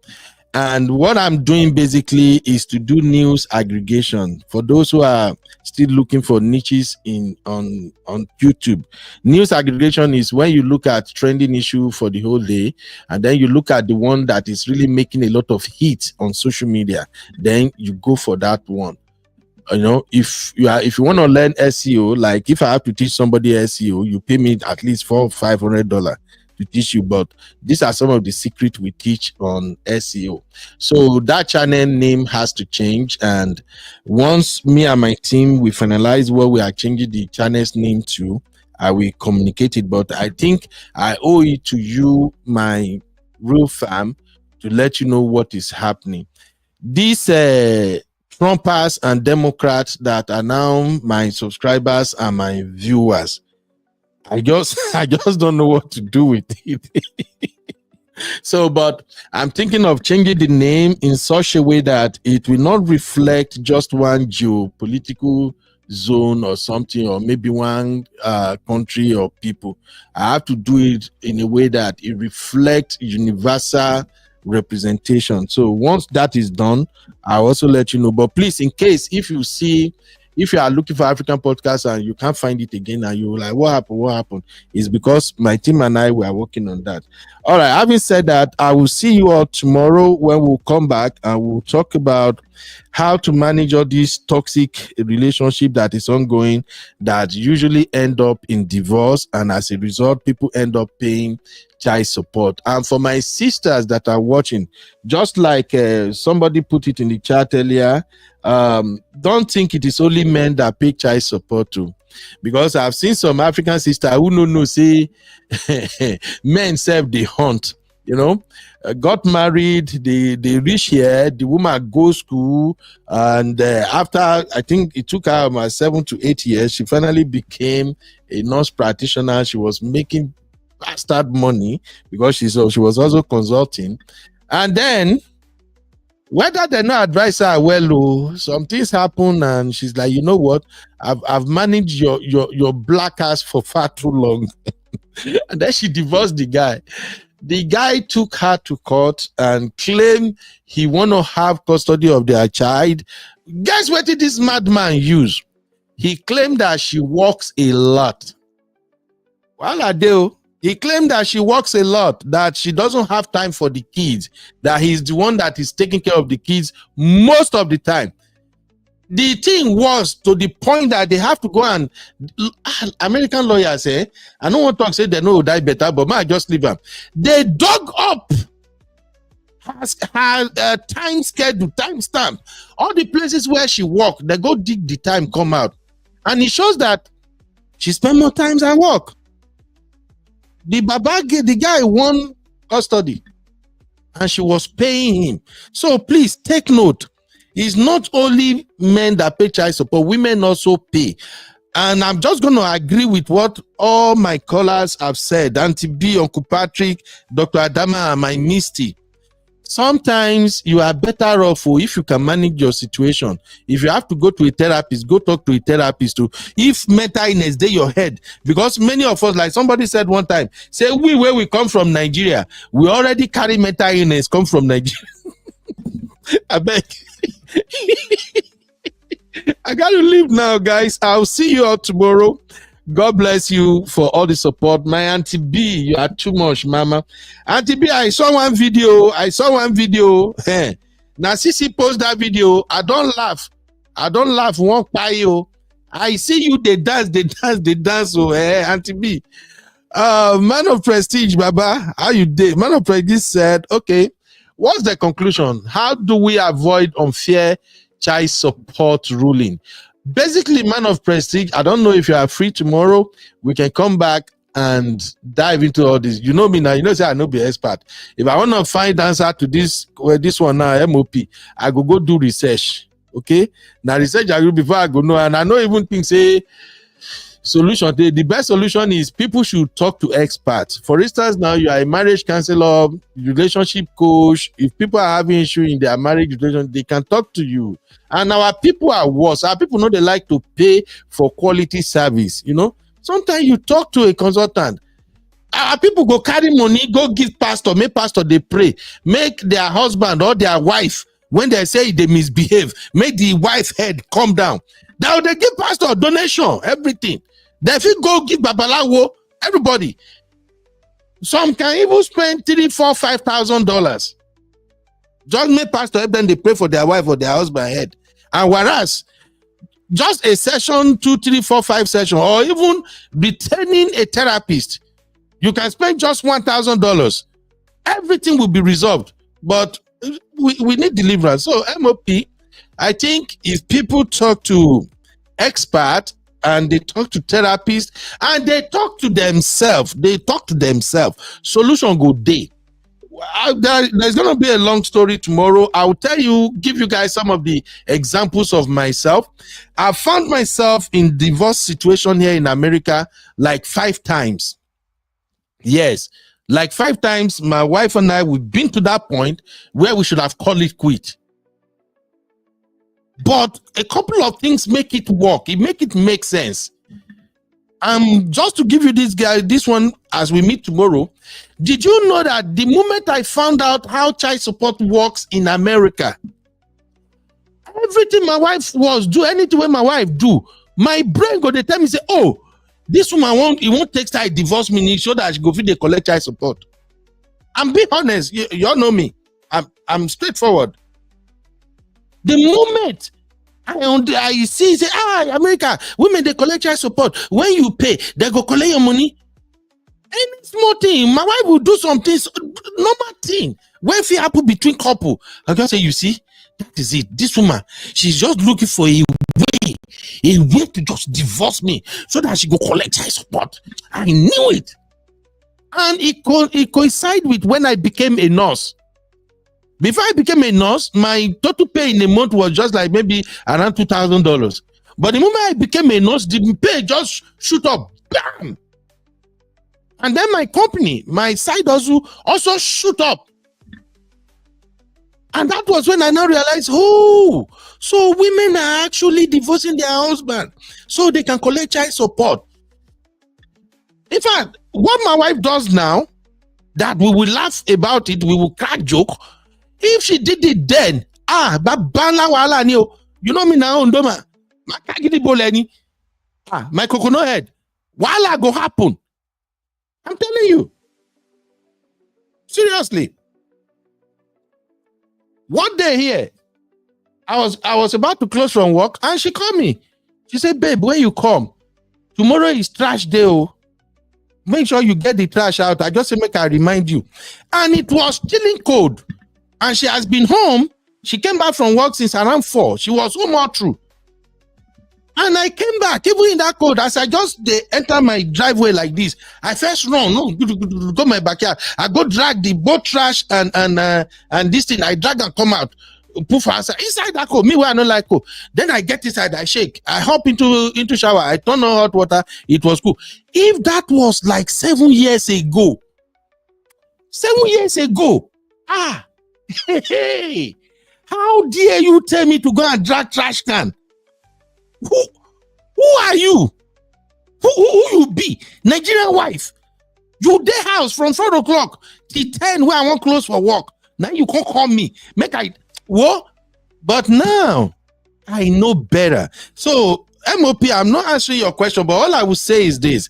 And what I'm doing basically is to do news aggregation for those who are still looking for niches on YouTube. News aggregation is when you look at trending issue for the whole day, and then you look at the one that is really making a lot of hits on social media. Then you go for that one. You know, if you want to learn SEO, like if I have to teach somebody SEO, you pay me at least $400-500 to teach you. But these are some of the secrets we teach on SEO. So that channel name has to change, and once me and my team we finalize what we are changing the channel's name to, I will communicate it. But I think I owe it to you, my real fam, to let you know what is happening. This Trumpers and Democrats that are now my subscribers and my viewers. I just don't know what to do with it. So, but I'm thinking of changing the name in such a way that it will not reflect just one geopolitical zone or something, or maybe one country or people. I have to do it in a way that it reflects universal representation. So once that is done, I'll also let you know. But please, in case if you are looking for African podcasts and you can't find it again and you're like, what happened? It's because my team and I were working on that. All right, having said that, I will see you all tomorrow when we'll come back and we'll talk about how to manage all these toxic relationship that is ongoing that usually end up in divorce, and as a result, people end up paying child support. And for my sisters that are watching, just like somebody put it in the chat earlier, don't think it is only men that pay child support to, because I've seen some African sisters who no say men serve the hunt, got married, they reach here, the woman goes school, and after I think it took her about 7 to 8 years, she finally became a nurse practitioner. She was making bastard money because she was also consulting, and then whether they not advise her well, some things happen, and she's like, you know what? I've managed your black ass for far too long, and then she divorced the guy. The guy took her to court and claimed he want to have custody of their child. Guess what did this madman use? He claimed that she works a lot. Well, I do. He claimed that she works a lot, that she doesn't have time for the kids, that he's the one that is taking care of the kids most of the time. The thing was to the point that they have to go and American lawyers say, I don't want to talk, say they know die better, but I just leave them. They dug up her time schedule, time stamp, all the places where she worked. They go dig the time, come out, and it shows that she spent more times at work. The guy won custody and she was paying him. So please take note. It's not only men that pay child support, women also pay. And I'm just going to agree with what all my callers have said. Auntie B, Uncle Patrick, Dr. Adama, and my Misty. Sometimes you are better off if you can manage your situation. If you have to go to a therapist, go talk to a therapist too. If mental illness dey your head, because many of us, like somebody said one time, say where we come from Nigeria, we already carry mental illness come from Nigeria. I beg. I got to leave now, guys. I'll see you all tomorrow. God bless you for all the support. My Auntie B, you are too much, Mama. Auntie B, I saw one video. Hey. Now, Sisi post that video. I don't laugh. One pie. I see you, they dance. Oh, hey, Auntie B. Man of Prestige, Baba, how you did? Man of Prestige said, okay, what's the conclusion? How do we avoid unfair child support ruling? Basically, Man of Prestige, I don't know if you are free tomorrow. We can come back and dive into all this. You know me now. You know, say I know be expert. If I want to find answer to this one now, MOP, I go do research. Okay? Now research I will before I go know, and I don't even think say solution. The best solution is people should talk to experts. For instance, now you are a marriage counselor, relationship coach. If people are having issue in their marriage relationship, they can talk to you. And our people are worse. Our people know they like to pay for quality service. Sometimes you talk to a consultant. Our people go carry money, go give pastor, make pastor they pray, make their husband or their wife, when they say they misbehave, make the wife head come down. Now they give pastor donation, everything. They fit go give babalawo, everybody. Some can even spend $3,000, $4,000, $5,000. Just make pastor help them, they pray for their wife or their husband head. And whereas just a session, 2, 3, 4, 5 sessions, or even retaining a therapist, you can spend just $1,000. Everything will be resolved. But we need deliverance. So MOP, I think if people talk to experts and they talk to therapists and they talk to themselves, solution go day. there's going to be a long story tomorrow. I'll give you guys some of the examples of myself. I found myself in divorce situation here in America like 5 times. Yes, like 5 times. My wife and I, we've been to that point where we should have called it quit. But a couple of things make it work. It make sense. Just to give you this one as we meet tomorrow. Did you know that the moment I found out how child support works in America, everything my wife do, anything my wife do, my brain go, they tell me, say, oh, this woman won't take time divorce me, so that she go fit dey collect child support. I'm being honest. You all know me. I'm straightforward. The moment I see, say, America, women, they collect child support. When you pay, they go collect your money. Any small thing, my wife will do some things, normal thing. When it happen between couple, I can say, you see, that is it. This woman, she's just looking for a way to just divorce me so that she go collect child support. I knew it. And it coincided with when I became a nurse. Before I became a nurse, my total pay in a month was just like maybe around $2,000. But the moment I became a nurse, the pay just shoot up. Bam! And then my company, my side also shoot up. And that was when I now realized, so women are actually divorcing their husband so they can collect child support. In fact, what my wife does now, that we will laugh about it, we will crack joke. If she did it then, you know me now, Ndoma, my coconut head, wala go happen. I'm telling you. Seriously. One day here, I was about to close from work and she called me. She said, babe, when you come, tomorrow is trash day. Oh. Make sure you get the trash out. I just say, make I remind you. And it was chilling cold. And she has been home. She came back from work since around 4. She was home all through. And I came back, even in that cold, as I just enter my driveway like this, I first run, go my backyard. I go drag the both trash and this thing. I drag and come out, poof outside. Inside that cold, me where I don't like cold. Then I get inside, I shake. I hop into shower. I turn on hot water. It was cool. If that was like 7 years ago, hey, how dare you tell me to go and drag trash can? Who are you? Who you be? Nigerian wife. You dey house from 4 o'clock till 10 where I want close for work. Now you can't call me. What? But now I know better. So MOP, I'm not answering your question, but all I will say is this.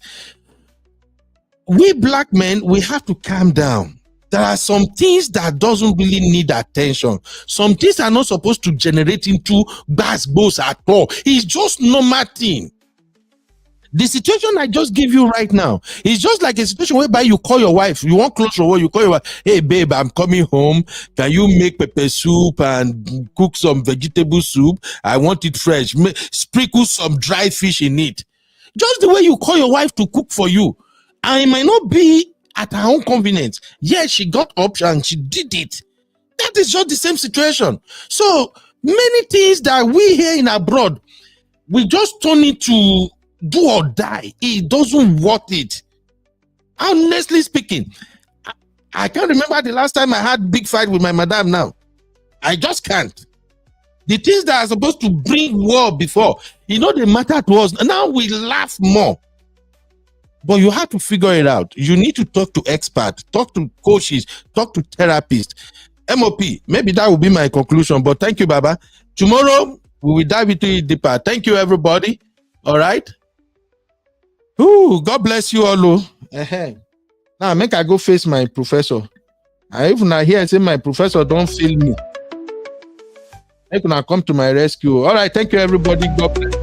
We black men, we have to calm down. There are some things that doesn't really need attention. Some things are not supposed to generate into bass at all. It's just normal thing. The situation I just gave you right now is just like a situation whereby you call your wife, you want close your word, you call your wife, hey babe, I'm coming home. Can you make pepper soup and cook some vegetable soup? I want it fresh. Sprinkle some dry fish in it. Just the way you call your wife to cook for you. And it might not be at her own convenience. Yes, she got up and she did it. That is just the same situation. So many things that we here in abroad, we just turn it to do or die. It doesn't worth it. Honestly speaking, I can't remember the last time I had big fight with my madam now. I just can't. The things that are supposed to bring war before, they matter to us. Now we laugh more. But you have to figure it out. You need to talk to experts, talk to coaches, talk to therapists. MOP, maybe that will be my conclusion. But thank you, Baba. Tomorrow, we will dive into it deeper. Thank you, everybody. All right? Ooh, God bless you all. Now, make I go face my professor. I even hear say my professor don't feel me. Make I come to my rescue. All right, thank you, everybody. God bless.